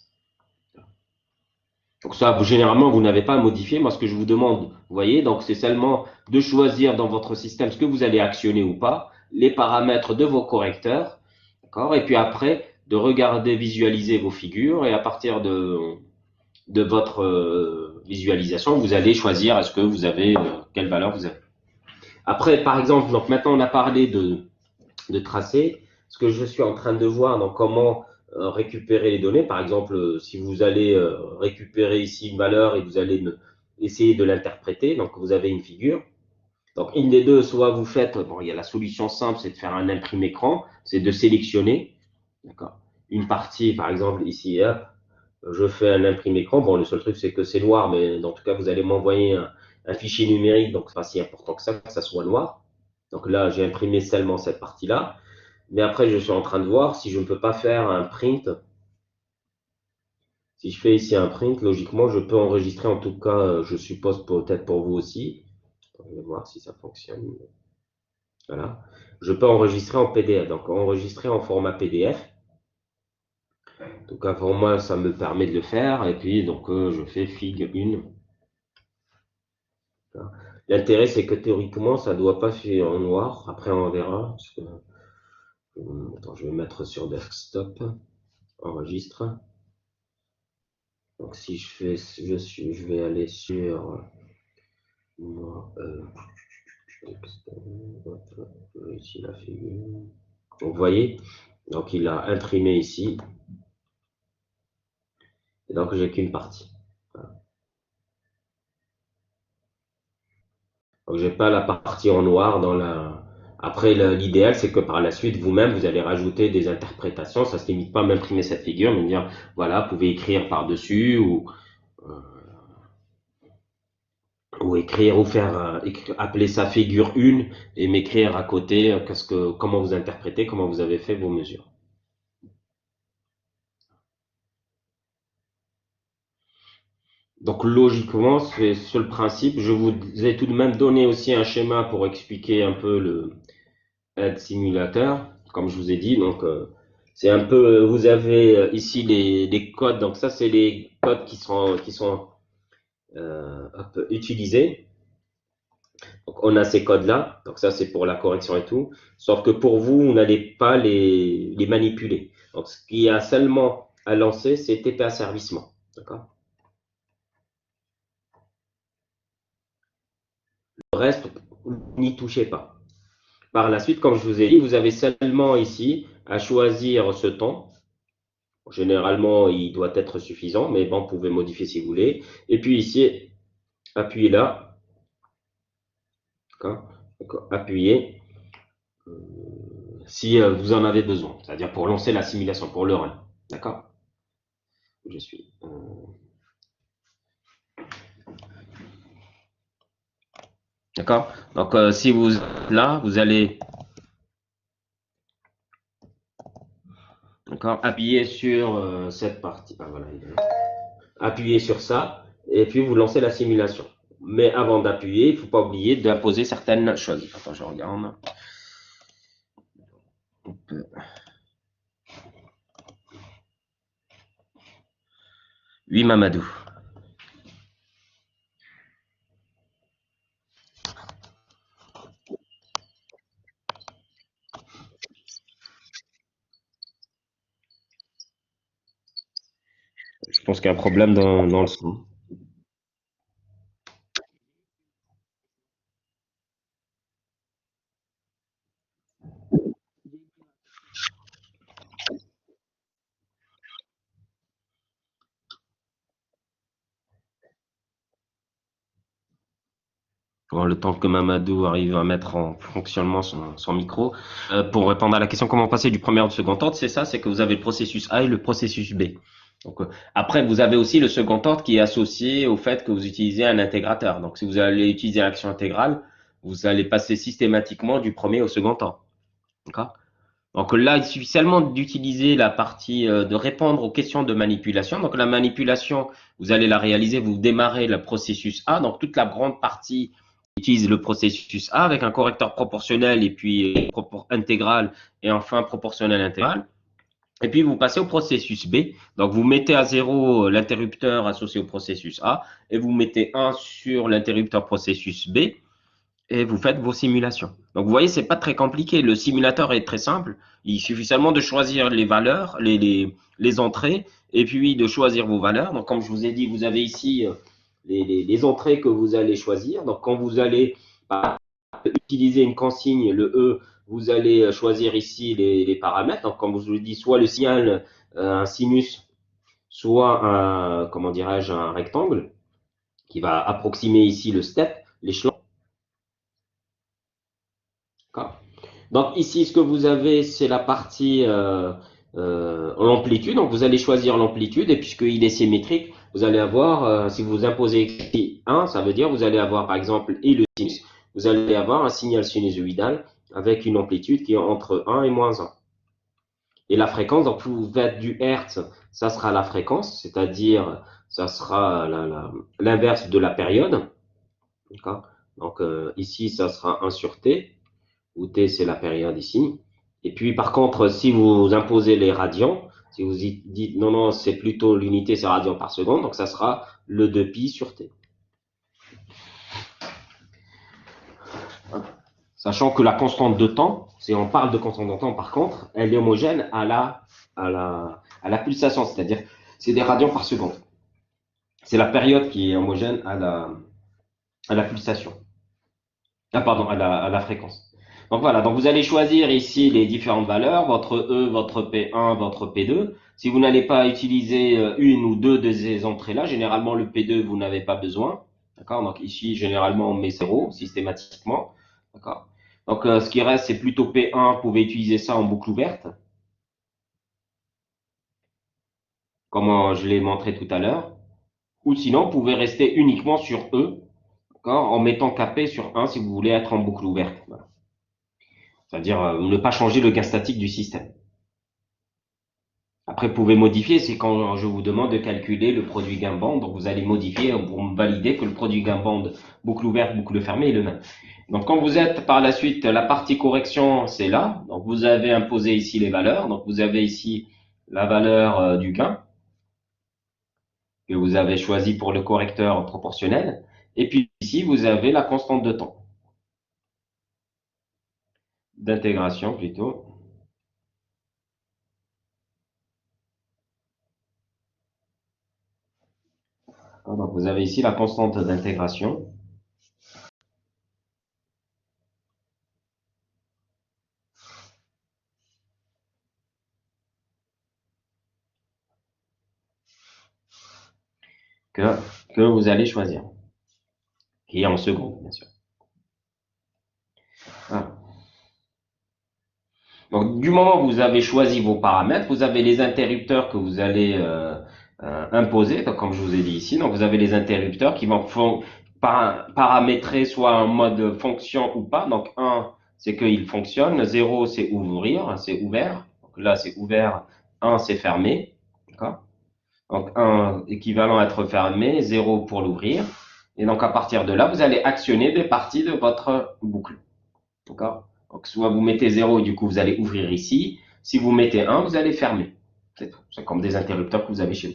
Donc ça, généralement, vous n'avez pas à modifier. Moi, ce que je vous demande, vous voyez, donc c'est seulement de choisir dans votre système ce que vous allez actionner ou pas, les paramètres de vos correcteurs, d'accord? Et puis après, de regarder, visualiser vos figures et à partir de votre visualisation, vous allez choisir est-ce que vous avez, quelle valeur vous avez. Après, par exemple, donc maintenant on a parlé de tracé. Ce que je suis en train de voir, donc comment récupérer les données. Par exemple, si vous allez récupérer ici une valeur et vous allez essayer de l'interpréter, donc vous avez une figure. Donc une des deux, soit vous faites, bon, il y a la solution simple, c'est de faire un imprimé écran, c'est de sélectionner, d'accord, une partie, par exemple ici, hop, je fais un imprimé écran. Bon, le seul truc c'est que c'est noir, mais dans tout cas vous allez m'envoyer un fichier numérique, donc c'est pas si important que ça soit noir. Donc là, j'ai imprimé seulement cette partie-là. Mais après, je suis en train de voir si je ne peux pas faire un print. Si je fais ici un print, logiquement, je peux enregistrer, en tout cas, je suppose peut-être pour vous aussi. On va voir si ça fonctionne. Voilà. Je peux enregistrer en PDF, donc enregistrer en format PDF. En tout cas, pour moi, ça me permet de le faire. Et puis, donc, je fais fig 1. L'intérêt, c'est que théoriquement, ça ne doit pas faire en noir. Après, on verra. Parce que, attends, je vais mettre sur desktop. Enregistre. Donc si je fais, je vais aller sur moi, ici la figure. Donc vous voyez, donc il a imprimé ici, et donc j'ai qu'une partie. Voilà. Donc j'ai pas la partie en noir dans la. Après, l'idéal, c'est que par la suite, vous-même, vous allez rajouter des interprétations. Ça ne se limite pas à m'imprimer cette figure, mais dire, voilà, vous pouvez écrire par-dessus euh, ou écrire ou faire appeler ça figure 1 et m'écrire à côté comment vous interprétez, comment vous avez fait vos mesures. Donc logiquement, c'est sur le principe. Je vous ai tout de même donné aussi un schéma pour expliquer un peu le Head Simulator, comme je vous ai dit. Donc c'est un peu, vous avez ici les codes. Donc ça, c'est les codes qui sont utilisés. Donc, on a ces codes-là, donc ça c'est pour la correction et tout, sauf que pour vous, vous n'allez pas les manipuler. Donc ce qu'il y a seulement à lancer, c'est TP asservissement. D'accord? Le reste, n'y touchez pas. Par la suite, comme je vous ai dit, vous avez seulement ici à choisir ce temps. Généralement, il doit être suffisant, mais bon, vous pouvez modifier si vous voulez. Et puis ici, appuyez là. Appuyez. Si vous en avez besoin, c'est-à-dire pour lancer la simulation, pour le run. D'accord? Je suis. D'accord? Donc, si vous là, vous allez D'accord? Appuyez sur cette partie. Ah, voilà, appuyez sur ça et puis vous lancez la simulation. Mais avant d'appuyer, il ne faut pas oublier d'imposer certaines choses. Attends, je regarde. Oui, Mamadou. Je pense qu'il y a un problème dans le son. Bon, le temps que Mamadou arrive à mettre en fonctionnement son micro. Pour répondre à la question comment passer du premier au second ordre, c'est ça, c'est que vous avez le processus A et le processus B. Donc, après, vous avez aussi le second ordre qui est associé au fait que vous utilisez un intégrateur. Donc, si vous allez utiliser l'action intégrale, vous allez passer systématiquement du premier au second ordre. D'accord? Donc là, il suffit seulement d'utiliser la partie de répondre aux questions de manipulation. Donc la manipulation, vous allez la réaliser, vous démarrez le processus A. Donc toute la grande partie utilise le processus A avec un correcteur proportionnel et puis intégral et enfin proportionnel intégral. Et puis vous passez au processus B. Donc vous mettez à 0 l'interrupteur associé au processus A et vous mettez 1 sur l'interrupteur processus B et vous faites vos simulations. Donc vous voyez, c'est pas très compliqué. Le simulateur est très simple. Il suffit seulement de choisir les valeurs, les entrées, et puis de choisir vos valeurs. Donc comme je vous ai dit, vous avez ici les entrées que vous allez choisir. Donc quand vous allez utiliser une consigne, le E, vous allez choisir ici les paramètres. Donc comme je vous l'ai dit, soit le signal, un sinus, soit un, comment dirais-je, un rectangle qui va approximer ici le step, l'échelon. Donc ici, ce que vous avez, c'est la partie l'amplitude. Donc vous allez choisir l'amplitude et puisqu'il est symétrique, vous allez avoir, si vous imposez ici 1, ça veut dire vous allez avoir par exemple et le sinus, vous allez avoir un signal sinusoïdal avec une amplitude qui est entre 1 et moins 1. Et la fréquence, donc vous faites du hertz, ça sera la fréquence, c'est-à-dire ça sera l'inverse de la période. Donc ici, ça sera 1 sur t où t c'est la période ici. Et puis par contre, si vous imposez les radians, si vous dites non, non, c'est plutôt l'unité, c'est radians par seconde, donc ça sera le 2pi sur t. Sachant que la constante de temps, si on parle de constante de temps par contre, elle est homogène à la pulsation, c'est-à-dire c'est des radians par seconde. C'est la période qui est homogène à la pulsation. Ah, pardon, à la fréquence. Donc voilà, donc vous allez choisir ici les différentes valeurs, votre E, votre P1, votre P2. Si vous n'allez pas utiliser une ou deux de ces entrées-là, généralement le P2, vous n'avez pas besoin. D'accord? Donc ici, généralement, on met 0 systématiquement. D'accord? Donc ce qui reste, c'est plutôt P1, vous pouvez utiliser ça en boucle ouverte, comme je l'ai montré tout à l'heure. Ou sinon, vous pouvez rester uniquement sur E, d'accord? En mettant KP sur 1 si vous voulez être en boucle ouverte. Voilà. C'est-à-dire ne pas changer le gain statique du système. Après, vous pouvez modifier, c'est quand je vous demande de calculer le produit gain-bande, donc vous allez modifier pour valider que le produit gain-bande boucle ouverte, boucle fermée est le même. Donc quand vous êtes par la suite, la partie correction, c'est là. Donc vous avez imposé ici les valeurs. Donc vous avez ici la valeur du gain que vous avez choisi pour le correcteur proportionnel. Et puis ici, vous avez la constante de temps, d'intégration plutôt. Donc vous avez ici la constante d'intégration. Que vous allez choisir, qui est en seconde, bien sûr. Voilà. Donc, du moment où vous avez choisi vos paramètres, vous avez les interrupteurs que vous allez imposer, donc, comme je vous ai dit ici. Donc, vous avez les interrupteurs qui vont paramétrer soit en mode fonction ou pas. Donc, 1, c'est qu'il fonctionne. 0, c'est ouvrir, c'est ouvert. Donc, là, c'est ouvert 1 c'est fermé, d'accord? Donc 1 équivalent à être fermé, 0 pour l'ouvrir. Et donc à partir de là, vous allez actionner des parties de votre boucle. D'accord? Donc soit vous mettez 0 et du coup vous allez ouvrir ici. Si vous mettez 1, vous allez fermer. C'est tout. C'est comme des interrupteurs que vous avez chez vous.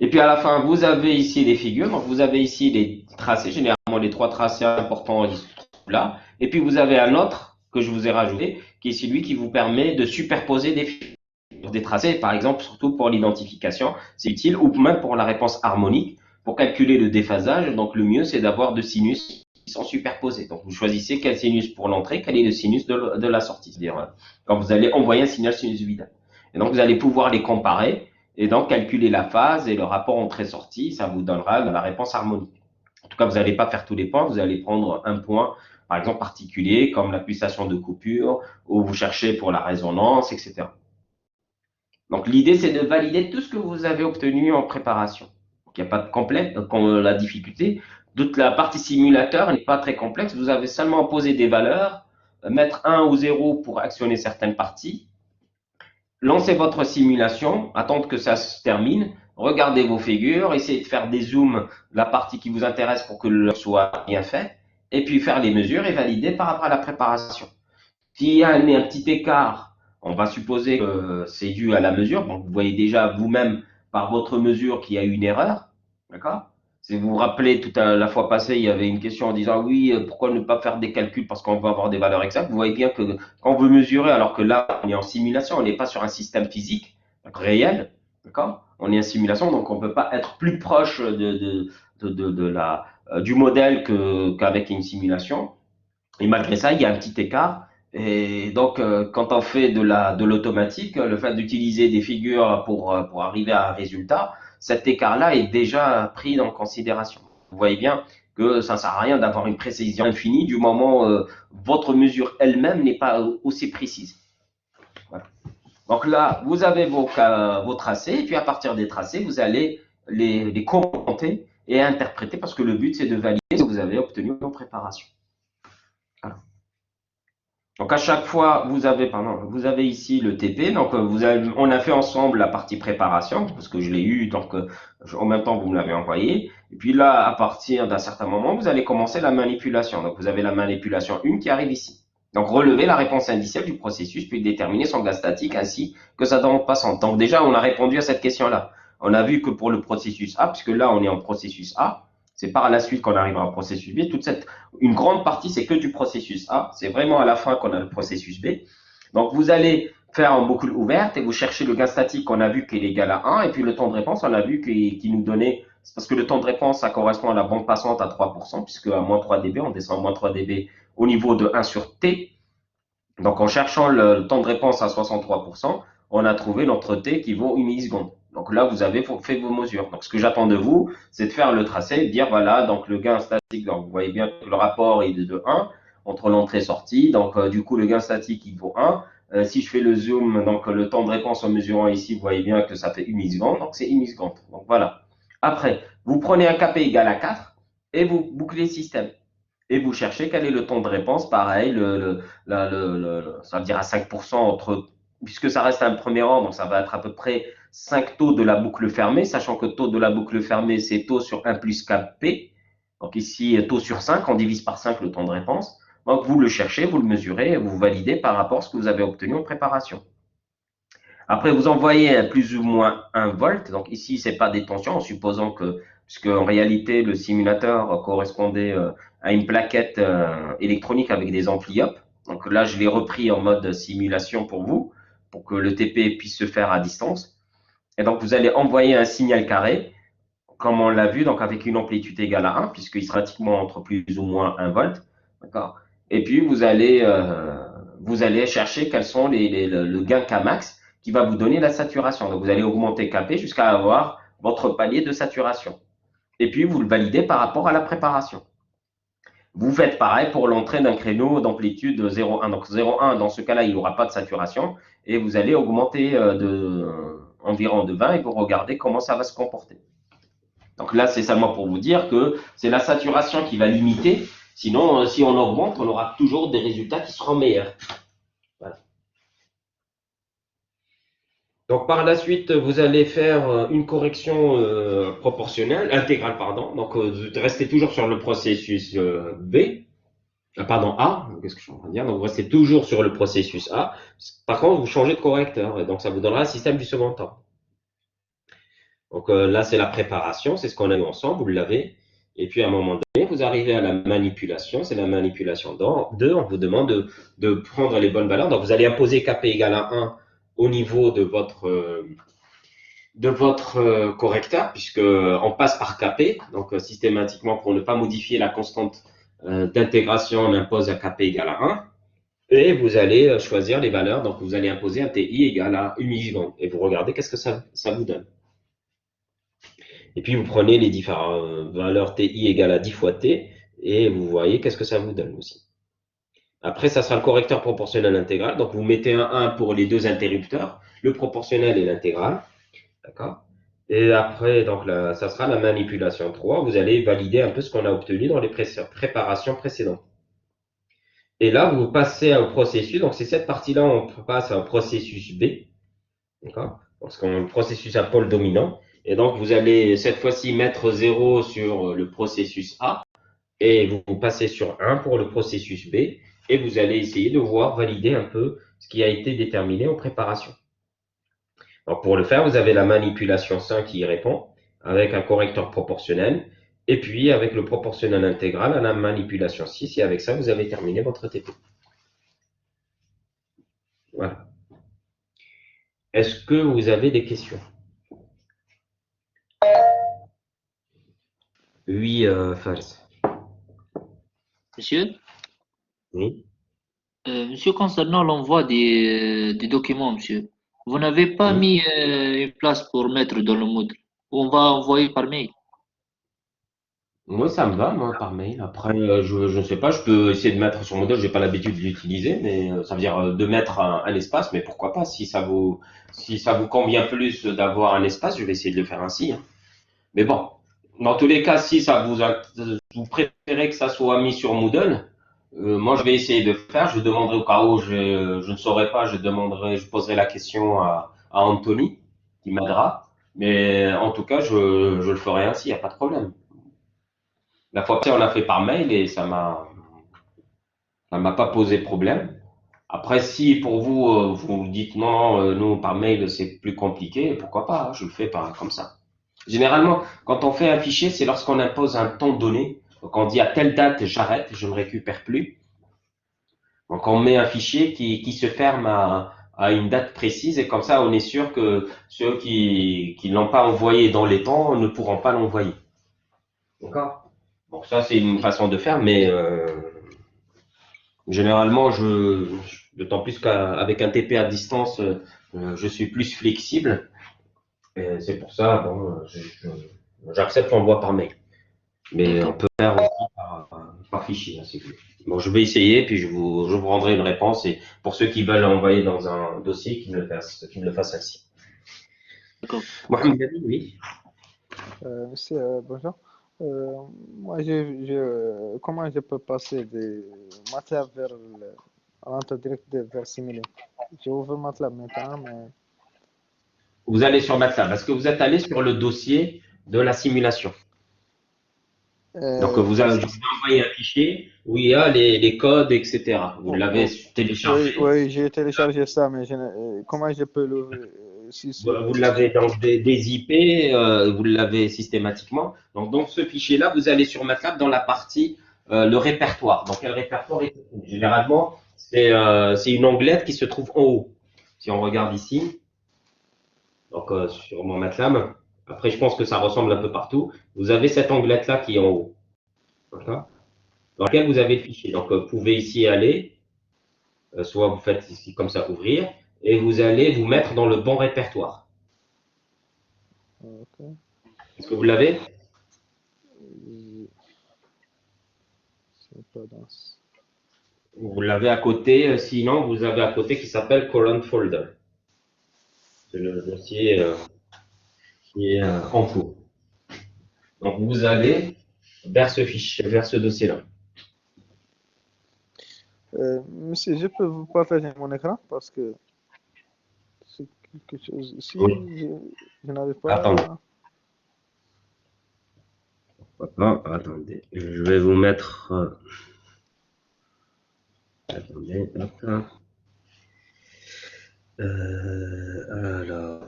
Et puis à la fin, vous avez ici les figures. Donc vous avez ici les tracés. Généralement, les trois tracés importants, ils se trouvent là. Et puis vous avez un autre que je vous ai rajouté, qui est celui qui vous permet de superposer des figures, des tracés, par exemple, surtout pour l'identification, c'est utile, ou même pour la réponse harmonique. Pour calculer le déphasage, donc le mieux, c'est d'avoir deux sinus qui sont superposés. Donc vous choisissez quel sinus pour l'entrée, quel est le sinus de la sortie. C'est-à-dire quand vous allez envoyer un signal sinusoïdal. Et donc vous allez pouvoir les comparer et donc calculer la phase et le rapport entrée-sortie, ça vous donnera la réponse harmonique. En tout cas, vous n'allez pas faire tous les points, vous allez prendre un point, par exemple, particulier, comme la pulsation de coupure, ou vous cherchez pour la résonance, etc. Donc l'idée, c'est de valider tout ce que vous avez obtenu en préparation. Donc il n'y a pas de complexe, la difficulté. Toute la partie simulateur n'est pas très complexe. Vous avez seulement à poser des valeurs, mettre 1 ou 0 pour actionner certaines parties, lancer votre simulation, attendre que ça se termine, regardez vos figures, essayez de faire des zooms, la partie qui vous intéresse pour que le soit bien fait, et puis faire les mesures et valider par rapport à la préparation. S'il y a un petit écart, on va supposer que c'est dû à la mesure. Donc, vous voyez déjà vous-même par votre mesure qu'il y a eu une erreur. D'accord? Si vous vous rappelez, tout à la fois passée, il y avait une question en disant oui, pourquoi ne pas faire des calculs parce qu'on veut avoir des valeurs exactes. Vous voyez bien que quand on veut mesurer, alors que là, on est en simulation, on n'est pas sur un système physique réel. D'accord? On est en simulation, donc on ne peut pas être plus proche du modèle qu'avec une simulation. Et malgré ça, il y a un petit écart. Et donc, quand on fait de l'automatique, le fait d'utiliser des figures pour arriver à un résultat, cet écart-là est déjà pris en considération. Vous voyez bien que ça ne sert à rien d'avoir une précision infinie du moment votre mesure elle-même n'est pas aussi précise. Voilà. Donc là, vous avez vos tracés, et puis à partir des tracés, vous allez les commenter et interpréter, parce que le but, c'est de valider ce que vous avez obtenu en préparation. Voilà. Donc à chaque fois, vous avez ici le TP. Donc on a fait ensemble la partie préparation parce que je l'ai eu. Donc en même temps, vous me l'avez envoyé. Et puis là, à partir d'un certain moment, vous allez commencer la manipulation. Donc vous avez la manipulation 1 qui arrive ici. Donc relever la réponse indicielle du processus puis déterminer son gaz statique ainsi que sa demande passante. Donc déjà, on a répondu à cette question-là. On a vu que pour le processus A, puisque là on est en processus A, c'est par la suite qu'on arrivera au processus B. Une grande partie, c'est que du processus A. C'est vraiment à la fin qu'on a le processus B. Donc, vous allez faire en boucle ouverte et vous cherchez le gain statique qu'on a vu qui est égal à 1. Et puis, le temps de réponse, on a vu qui nous donnait, c'est parce que le temps de réponse, ça correspond à la bande passante à 3%, puisque à moins 3 dB, on descend à moins 3 dB au niveau de 1 sur T. Donc, en cherchant le temps de réponse à 63%, on a trouvé notre T qui vaut 1 milliseconde. Donc là, vous avez fait vos mesures. Donc, ce que j'attends de vous, c'est de faire le tracé, de dire, voilà, donc le gain statique, donc vous voyez bien que le rapport est de 1 entre l'entrée et sortie. Donc, du coup, le gain statique, il vaut 1. Si je fais le zoom, donc le temps de réponse en mesurant ici, vous voyez bien que ça fait 1 milliseconde. Donc, c'est 1 milliseconde. Donc, voilà. Après, vous prenez un KP égal à 4 et vous bouclez le système. Et vous cherchez quel est le temps de réponse. Pareil, ça veut dire à 5% puisque ça reste un premier rang, donc ça va être à peu près 5 taux de la boucle fermée, sachant que taux de la boucle fermée, c'est taux sur 1 plus KP. Donc ici, taux sur 5, on divise par 5 le temps de réponse. Donc vous le cherchez, vous le mesurez, et vous validez par rapport à ce que vous avez obtenu en préparation. Après, vous envoyez plus ou moins 1 volt. Donc ici, c'est pas des tensions, en supposant que, puisque en réalité, le simulateur correspondait à une plaquette électronique avec des amplis up. Donc là, je l'ai repris en mode simulation pour vous, pour que le TP puisse se faire à distance. Et donc, vous allez envoyer un signal carré, comme on l'a vu, donc avec une amplitude égale à 1, puisqu'il sera pratiquement entre plus ou moins 1 volt. D'accord. Et puis, vous allez chercher quels sont le gain Kmax qui va vous donner la saturation. Donc, vous allez augmenter Kp jusqu'à avoir votre palier de saturation. Et puis, vous le validez par rapport à la préparation. Vous faites pareil pour l'entrée d'un créneau d'amplitude 0,1. Donc 0,1, dans ce cas-là, il n'y aura pas de saturation. Et vous allez augmenter environ de 20 et vous regardez comment ça va se comporter. Donc là, c'est seulement pour vous dire que c'est la saturation qui va limiter. Sinon, si on augmente, on aura toujours des résultats qui seront meilleurs. Voilà. Donc par la suite, vous allez faire une correction proportionnelle, intégrale, pardon. Donc restez toujours sur le processus B. Pardon, A, qu'est-ce que je suis en train de dire? Donc, vous restez toujours sur le processus A. Par contre, vous changez de correcteur, et donc ça vous donnera un système du second temps. Donc là, c'est la préparation, c'est ce qu'on a eu ensemble, vous l'avez. Et puis à un moment donné, vous arrivez à la manipulation, c'est la manipulation 2. On vous demande de prendre les bonnes valeurs. Donc vous allez imposer Kp égale à 1 au niveau de votre correcteur, puisque on passe par Kp. Donc systématiquement, pour ne pas modifier la constante d'intégration, on impose un Kp égale à 1. Et vous allez choisir les valeurs. Donc vous allez imposer un Ti égale à 1 milliseconde. Et vous regardez qu'est-ce que ça vous donne. Et puis vous prenez les différentes valeurs TI égale à 10 fois T et vous voyez qu'est-ce que ça vous donne aussi. Après, ça sera le correcteur proportionnel intégral. Donc vous mettez un 1 pour les deux interrupteurs, le proportionnel et l'intégral. D'accord? Et après, donc là, ça sera la manipulation 3. Vous allez valider un peu ce qu'on a obtenu dans les préparations précédentes. Et là, vous passez au processus. Donc c'est cette partie-là, on passe à un processus B. D'accord? Parce qu'on a un processus à pôle dominant. Et donc, vous allez cette fois-ci mettre 0 sur le processus A et vous passez sur 1 pour le processus B et vous allez essayer de voir valider un peu ce qui a été déterminé en préparation. Donc, pour le faire, vous avez la manipulation 5 qui y répond avec un correcteur proportionnel et puis avec le proportionnel intégral à la manipulation 6 et avec ça, vous avez terminé votre TP. Voilà. Est-ce que vous avez des questions? Oui, Fars. Monsieur, Oui. monsieur, concernant l'envoi des documents, monsieur, vous n'avez pas Oui. mis une place pour mettre dans le module. On va envoyer par mail. Moi, ça me va, moi, par mail. Après, je ne sais pas, je peux essayer de mettre sur Moodle, j'ai pas l'habitude de l'utiliser, mais ça veut dire de mettre un espace, mais pourquoi pas, si ça vous convient plus d'avoir un espace, je vais essayer de le faire ainsi, hein. Mais bon, dans tous les cas, si vous préférez que ça soit mis sur Moodle, moi, je vais essayer de faire, je demanderai au cas où je ne saurais pas, je poserai la question à Anthony, qui m'aidera. Mais en tout cas, je le ferai ainsi, il n'y a pas de problème. La fois passée, on l'a fait par mail et ça m'a pas posé problème. Après, si pour vous, vous dites non, nous, par mail, c'est plus compliqué, pourquoi pas, hein, je le fais comme ça. Généralement, quand on fait un fichier, c'est lorsqu'on impose un temps donné. Donc, on dit à telle date, j'arrête, je ne récupère plus. Donc, on met un fichier qui se ferme à une date précise et comme ça, on est sûr que ceux qui l'ont pas envoyé dans les temps ne pourront pas l'envoyer. D'accord? Bon, ça, c'est une façon de faire, mais généralement, d'autant plus qu'avec un TP à distance, je suis plus flexible. Et c'est pour ça, bon, j'accepte l'envoi par mail. Mais on D'accord. peut faire aussi par fichier, hein, si vous voulez. Bon, je vais essayer, puis je vous rendrai une réponse. Et pour ceux qui veulent envoyer dans un dossier, qu'ils me le fassent ainsi. D'accord. Mohamed Ali, oui. Monsieur, bonjour. Moi, comment je peux passer de MATLAB vers l'entrée directe vers Simulink? J'ai ouvert MATLAB maintenant, mais Vous allez sur MATLAB. Est-ce que vous êtes allé sur le dossier de la simulation? Donc, je vous ai envoyé un fichier où il y a les codes, etc. Vous oh, l'avez oh, oui, téléchargé. oui, j'ai téléchargé ça, mais comment je peux l'ouvrir si c'est Vous l'avez dans des IP, vous l'avez systématiquement. Donc, dans ce fichier-là, vous allez sur MATLAB dans la partie le répertoire. Donc, quel répertoire est généralement, c'est une onglette qui se trouve en haut. Si on regarde ici, donc sur mon MATLAB, après, je pense que ça ressemble un peu partout. Vous avez cette onglette-là qui est en haut, d'accord, dans laquelle vous avez le fichier. Donc, vous pouvez ici aller, soit vous faites ici comme ça, ouvrir, et vous allez vous mettre dans le bon répertoire. ok. Est-ce que vous l'avez? C'est pas dans Vous l'avez à côté, sinon vous avez à côté qui s'appelle Current Folder. C'est le dossier qui est en cours. Donc vous allez vers ce fichier, vers ce dossier-là. Monsieur, je peux vous partager mon écran parce que c'est quelque chose ici. Oui. Je n'arrive Attendez. pas. Attendez. Je vais vous mettre. Attendez. Hop. Alors.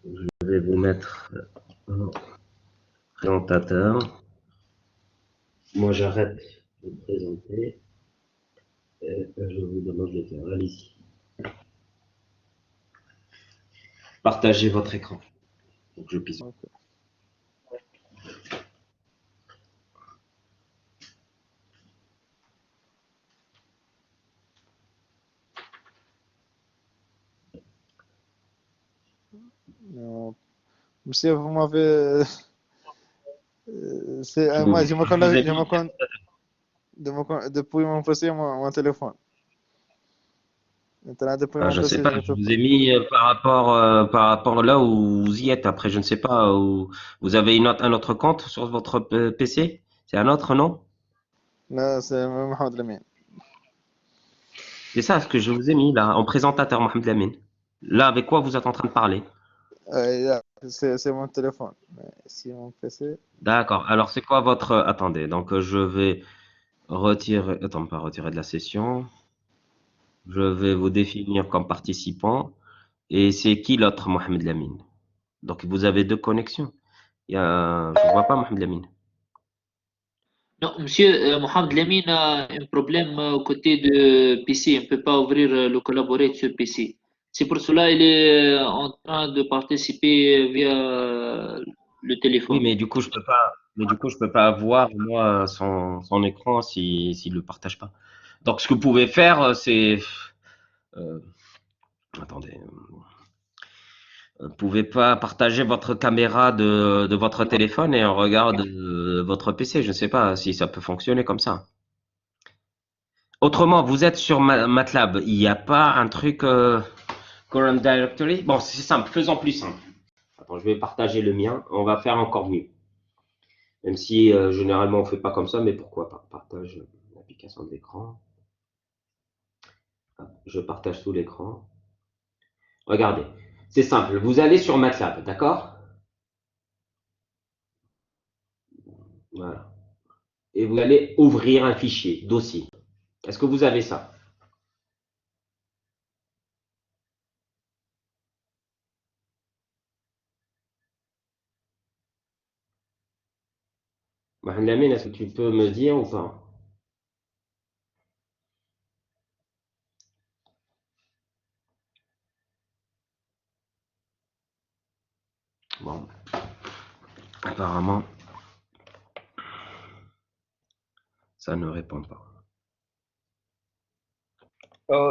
Je vais vous mettre en présentateur. Moi, j'arrête de présenter. Et je vous demande de faire. Allez-y. Partagez votre écran pour que je puisse. Ok. Non. Monsieur, vous m'avez. Je Moi, vous, je vous ai mis. depuis mon PC, mon téléphone. Maintenant, depuis Ah, mon je sais PC, pas, je ne je peux vous pas. ai mis par rapport là où vous y êtes. Après, je ne sais pas où vous avez un autre compte sur votre PC. C'est un autre, non? Non, c'est Mohamed Lamine. C'est ça ce que je vous ai mis là, en présentateur, Mohamed Lamine. Là, avec quoi vous êtes en train de parler? C'est mon téléphone. Mais si mon PC. D'accord. Alors, c'est quoi votre... Attendez, donc je vais retirer... Attends, pas retirer de la session. Je vais vous définir comme participant. Et c'est qui l'autre, Mohamed Lamine? Donc, vous avez deux connexions. Je vois pas Mohamed Lamine. Non, monsieur, Mohamed Lamine a un problème côté de PC. On ne peut pas ouvrir le collaborer sur PC. C'est pour cela qu'il est en train de participer via le Oui, téléphone. mais du coup, je peux pas voir, moi, son écran s'il le partage pas. Donc, ce que vous pouvez faire, c'est, euh, attendez, vous pouvez pas partager votre caméra de votre téléphone et on regarde votre PC. Je ne sais pas si ça peut fonctionner comme ça. Autrement, vous êtes sur MATLAB. Il n'y a pas un truc Current Directory? Bon, c'est simple. Faisons plus simple. Attends, je vais partager le mien. On va faire encore mieux. Même si généralement on fait pas comme ça, mais pourquoi pas? Partage l'application d'écran. Je partage tout l'écran. Regardez, c'est simple. Vous allez sur MATLAB, d'accord? Voilà. Et vous allez ouvrir un fichier, dossier. Est-ce que vous avez ça? Mohamed Lamine, est-ce que tu peux me dire ou pas? Bon, apparemment, ça ne répond pas.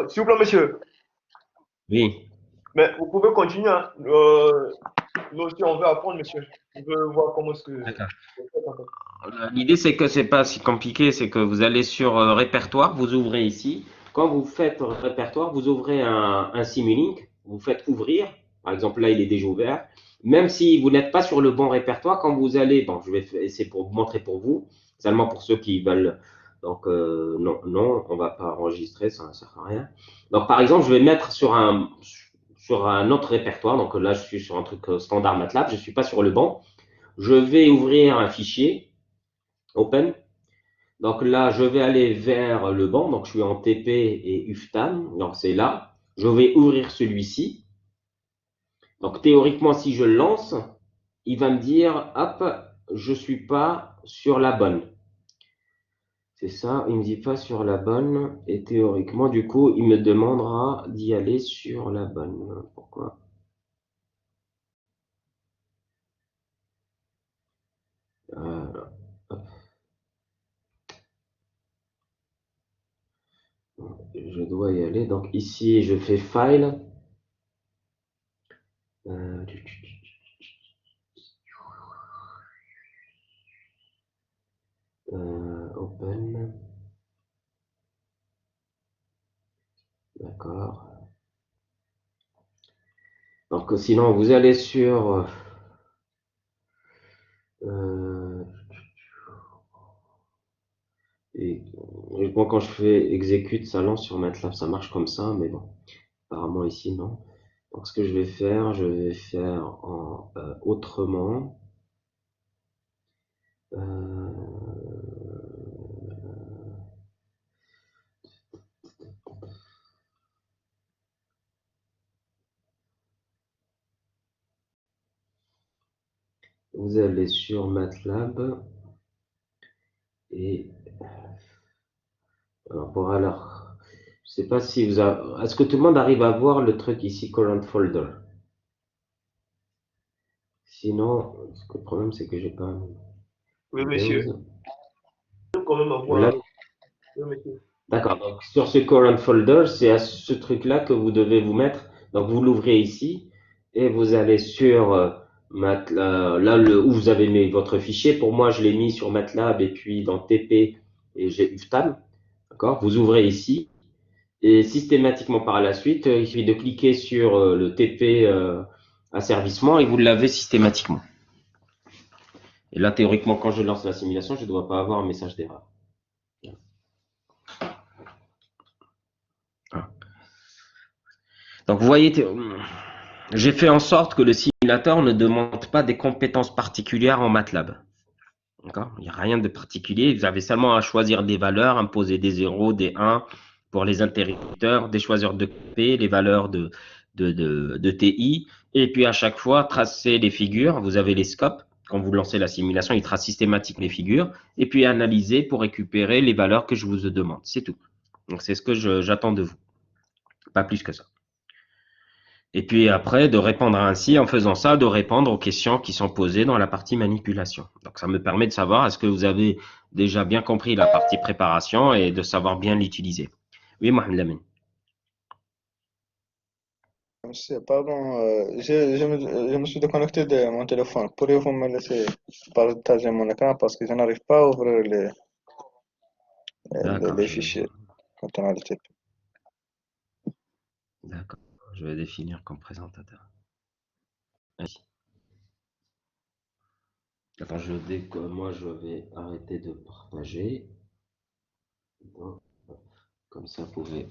S'il vous plaît, monsieur, Oui. mais vous pouvez continuer. Hein. Nous aussi, on veut apprendre, monsieur. On veut voir comment est-ce que D'accord. vous faites, en fait. L'idée, c'est que c'est pas si compliqué, c'est que vous allez sur répertoire, vous ouvrez ici. Quand vous faites répertoire, vous ouvrez un Simulink, vous faites ouvrir. Par exemple, là, il est déjà ouvert. Même si vous n'êtes pas sur le bon répertoire, quand vous allez, bon, je vais essayer pour vous montrer pour vous, seulement pour ceux qui veulent. Donc, non, non, on va pas enregistrer, ça ne sert à rien. Donc, par exemple, je vais mettre sur un autre répertoire. Donc là, je suis sur un truc standard MATLAB, je ne suis pas sur le banc. Je vais ouvrir un fichier. Open. Donc là, je vais aller vers le banc. Donc je suis en TP et UFTAN. Donc c'est là. Je vais ouvrir celui-ci. Donc théoriquement, si je le lance, il va me dire, hop, je suis pas sur la bonne. C'est ça, il me dit pas sur la bonne. Et théoriquement, du coup, il me demandera d'y aller sur la bonne. Pourquoi? Euh, je dois y aller. Donc ici, je fais File. Euh, Open. D'accord. Donc sinon, vous allez sur euh, et Et moi, quand je fais exécute, ça lance sur MATLAB, ça marche comme ça, mais bon, apparemment ici, non. Donc, ce que je vais faire en autrement. Vous allez sur MATLAB et alors, je sais pas si vous avez, est-ce que tout le monde arrive à voir le truc ici, current folder? Sinon, le problème c'est que j'ai pas Oui, monsieur. Windows. Je peux quand même Vous avoir. l'avez? Oui, monsieur. D'accord. Donc, sur ce current folder, c'est à ce truc-là que vous devez vous mettre. Donc, vous l'ouvrez ici et vous allez sur là où vous avez mis votre fichier. Pour moi, je l'ai mis sur MATLAB et puis dans TP et j'ai UFTAM. D'accord. Vous ouvrez ici et systématiquement par la suite, il suffit de cliquer sur le TP asservissement et vous l'avez systématiquement. Et là, théoriquement, quand je lance la simulation, je ne dois pas avoir un message d'erreur. Donc, vous voyez, j'ai fait en sorte que le simulateur ne demande pas des compétences particulières en MATLAB. D'accord? Il n'y a rien de particulier. Vous avez seulement à choisir des valeurs, imposer des 0, des 1 pour les interrupteurs, des choiseurs de P, les valeurs de TI. Et puis à chaque fois, tracer les figures. Vous avez les scopes. Quand vous lancez la simulation, il trace systématiquement les figures. Et puis analyser pour récupérer les valeurs que je vous demande. C'est tout. Donc c'est ce que j'attends de vous. Pas plus que ça. Et puis après, de répondre ainsi, en faisant ça, de répondre aux questions qui sont posées dans la partie manipulation. Donc ça me permet de savoir est-ce que vous avez déjà bien compris la partie préparation et de savoir bien l'utiliser. Oui, Mohamed Lamine. Monsieur, pardon, je me suis déconnecté de mon téléphone. Pourriez-vous me laisser partager mon écran parce que je n'arrive pas à ouvrir D'accord, les fichiers quand on a le type. d'accord. Je vais définir comme présentateur. Allez. Attends, moi je vais arrêter de partager. Comme ça, vous pouvez.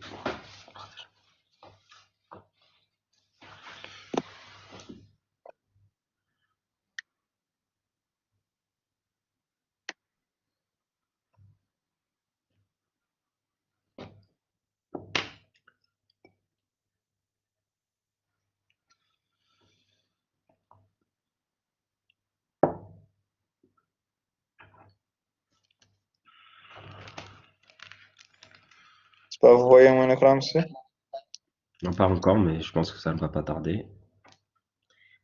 C'est pas, vous voyez mon écran, monsieur? Non, pas encore, mais je pense que ça ne va pas tarder.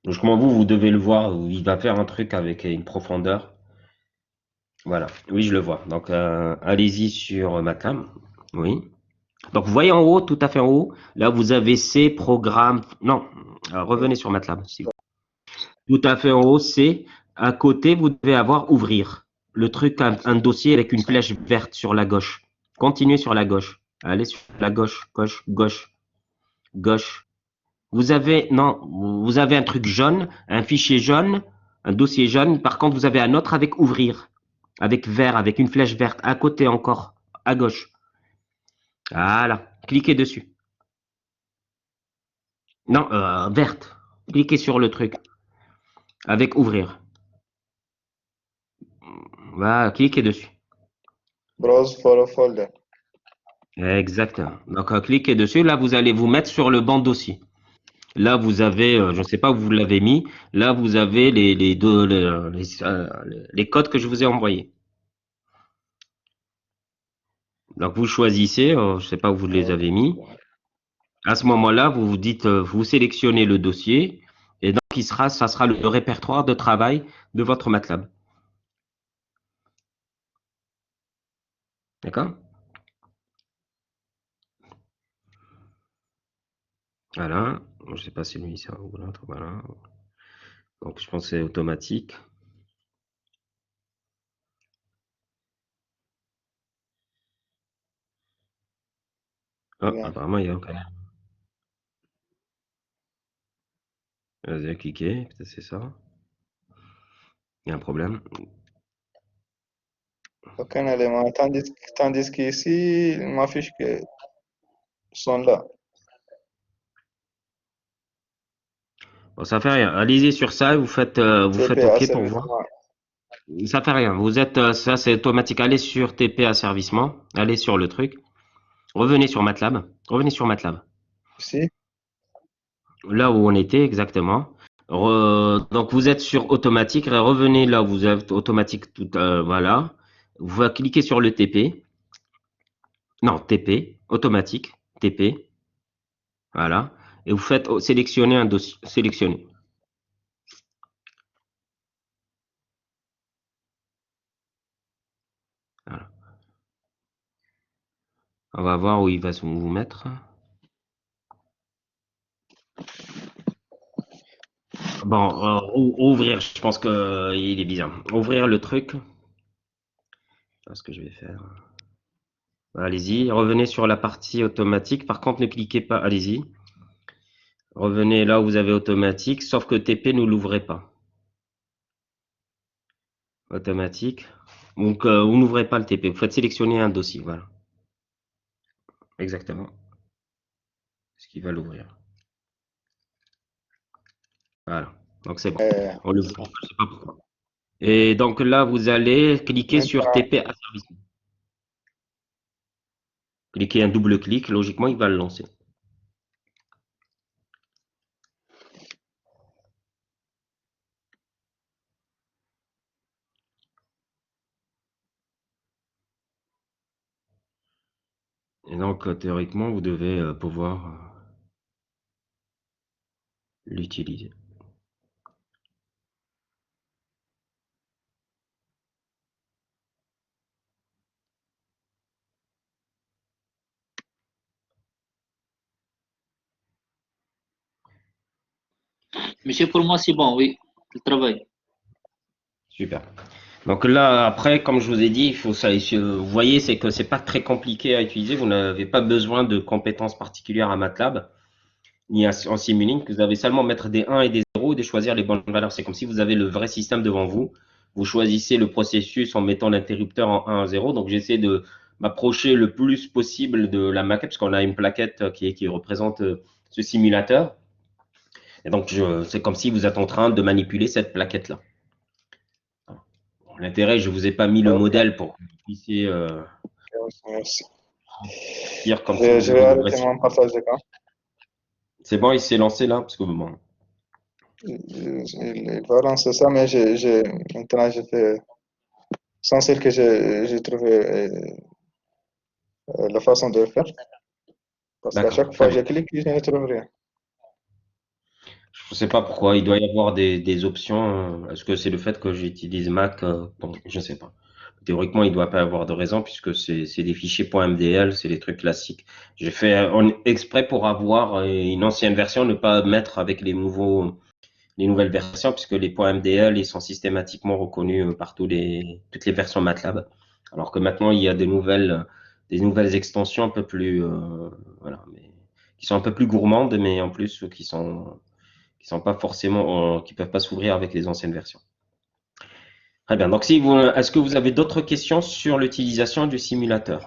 Donc, comment vous devez le voir, il va faire un truc avec une profondeur. Voilà, oui, je le vois. Donc, allez-y sur MATLAB. Oui. Donc, vous voyez en haut, tout à fait en haut, là, vous avez C, programme. Non, revenez sur MATLAB. Tout à fait en haut, C. À côté, vous devez avoir ouvrir. Le truc, un dossier avec une flèche verte sur la gauche. Continuez sur la gauche. Allez sur la gauche, gauche, gauche, gauche. Vous avez, non, vous avez un truc jaune, un fichier jaune, un dossier jaune. Par contre, vous avez un autre avec ouvrir. Avec vert, avec une flèche verte, à côté encore, à gauche. Voilà, cliquez dessus. Non, verte. Cliquez sur le truc, avec ouvrir. Voilà, cliquez dessus. Browse for a folder. Exactement. Donc, cliquez dessus. Là, vous allez vous mettre sur le banc dossier. Là, vous avez, je ne sais pas où vous l'avez mis. Là, vous avez les codes que je vous ai envoyés. Donc, vous choisissez, je ne sais pas où vous les avez mis. À ce moment-là, vous vous dites, vous sélectionnez le dossier et donc ça sera le répertoire de travail de votre MATLAB. D'accord? Voilà. Je ne sais pas si lui, ça ou l'autre. Voilà. Donc, je pense que c'est automatique. Ah, Bien. apparemment, il y a aucun. Vas-y, cliquez. Peut-être c'est ça. Il y a un problème. aucun élément. Tandis qu'ici, il m'affiche que sont là. Bon, ça fait rien. Allez-y sur ça et vous faites TP OK pour voir. asservissement. Ça fait rien. Vous êtes, ça c'est automatique. Allez sur TP asservissement. Allez sur le truc. Revenez sur MATLAB. Revenez sur MATLAB. Ici, Là où on était exactement. Donc vous êtes sur automatique. Revenez là où vous êtes automatique. Voilà. Vous cliquez sur le TP. Non, TP. Automatique. TP. Voilà. Et vous faites sélectionner un dossier. Sélectionner. Voilà. On va voir où il va vous mettre. Bon, ouvrir, je pense que il est bizarre. Ouvrir le truc. C'est ce que je vais faire. Allez-y, revenez sur la partie automatique. Par contre, ne cliquez pas. Allez-y. Revenez là où vous avez automatique, sauf que TP ne l'ouvrez pas. Automatique. Donc, vous n'ouvrez pas le TP. Vous faites sélectionner un dossier. Voilà. Exactement. Ce qui va l'ouvrir. Voilà. Donc, c'est bon. On le voit. Je sais pas pourquoi. Et donc là, vous allez cliquer sur maintenant, TP asservissement. Cliquez un double clic. Logiquement, il va le lancer. Et donc, théoriquement, vous devez pouvoir l'utiliser. Monsieur, pour moi, c'est bon, oui. Le travail. Super. Donc là, après, comme je vous ai dit, il faut ça. Vous voyez, c'est que c'est pas très compliqué à utiliser. Vous n'avez pas besoin de compétences particulières à MATLAB ni en Simulink. Vous avez seulement mettre des 1 et des 0 et de choisir les bonnes valeurs. C'est comme si vous avez le vrai système devant vous. Vous choisissez le processus en mettant l'interrupteur en 1 à 0. Donc j'essaie de m'approcher le plus possible de la maquette parce qu'on a une plaquette qui représente ce simulateur. Et donc c'est comme si vous êtes en train de manipuler cette plaquette-là. L'intérêt, je vous ai pas mis le ok, modèle pour que vous puissiez merci. dire comme si Je vous vais avez le vrai arrêter site. mon partage d'écran. C'est bon, il s'est lancé là, parce que bon. Il va lancer ça, mais maintenant, je fais sans celle que j'ai trouvé la façon de le faire. Parce qu'à D'accord, chaque très fois que bien. je clique, je ne trouve rien. Je ne sais pas pourquoi, il doit y avoir des options. Est-ce que c'est le fait que j'utilise Mac? Bon, je ne sais pas. Théoriquement, il ne doit pas y avoir de raison puisque c'est des fichiers .mdl, c'est des trucs classiques. J'ai fait exprès pour avoir une ancienne version, ne pas mettre avec les nouvelles versions puisque les .mdl, ils sont systématiquement reconnus par toutes les versions MATLAB. Alors que maintenant, il y a des nouvelles extensions un peu plus, voilà, mais qui sont un peu plus gourmandes, mais en plus qui sont pas forcément, qui peuvent pas s'ouvrir avec les anciennes versions. Très bien. Donc, est-ce que vous avez d'autres questions sur l'utilisation du simulateur?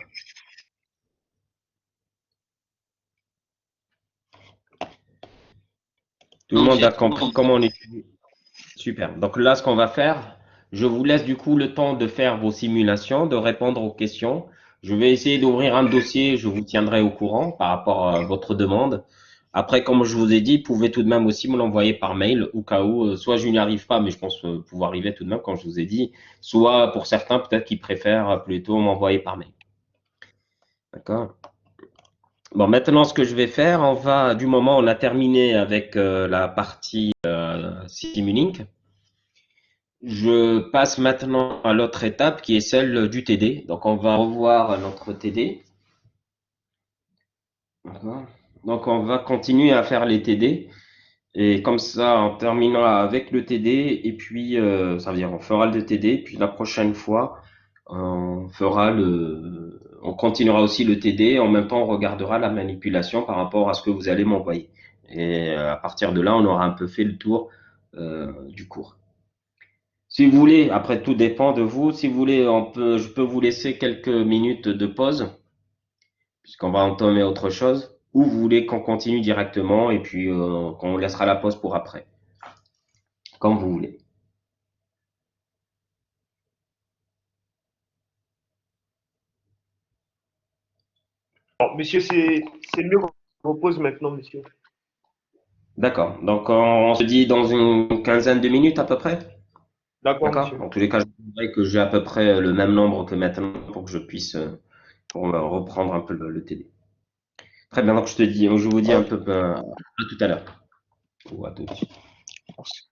Tout le Non, monde monsieur, a c'est bon. compris comment on utilise. Super. Donc là, ce qu'on va faire, je vous laisse du coup le temps de faire vos simulations, de répondre aux questions. Je vais essayer d'ouvrir un dossier, je vous tiendrai au courant par rapport à votre demande. Après, comme je vous ai dit, vous pouvez tout de même aussi me l'envoyer par mail au cas où, soit je n'y arrive pas, mais je pense pouvoir arriver tout de même, comme je vous ai dit, soit pour certains, peut-être qu'ils préfèrent plutôt m'envoyer par mail. D'accord? Bon, maintenant, ce que je vais faire, du moment où on a terminé avec la partie Simulink, je passe maintenant à l'autre étape qui est celle du TD. Donc, on va revoir notre TD. D'accord. Donc, on va continuer à faire les TD. Et comme ça, on terminera avec le TD. Et puis, ça veut dire, on fera le TD. Puis, la prochaine fois, on continuera aussi le TD. En même temps, on regardera la manipulation par rapport à ce que vous allez m'envoyer. Et à partir de là, on aura un peu fait le tour du cours. Si vous voulez, après tout dépend de vous. Si vous voulez, je peux vous laisser quelques minutes de pause, puisqu'on va entamer autre chose. Ou vous voulez qu'on continue directement et puis qu'on laissera la pause pour après, comme vous voulez. Bon, monsieur, c'est mieux qu'on repose maintenant, monsieur. D'accord. Donc on se dit dans une quinzaine de minutes à peu près. D'accord, D'accord? monsieur. En tous les cas, je voudrais que j'ai à peu près le même nombre que maintenant pour que je puisse pour reprendre un peu le TD. Très bien. Donc je vous dis un Ok, peu à tout à l'heure ou à tout de suite. merci.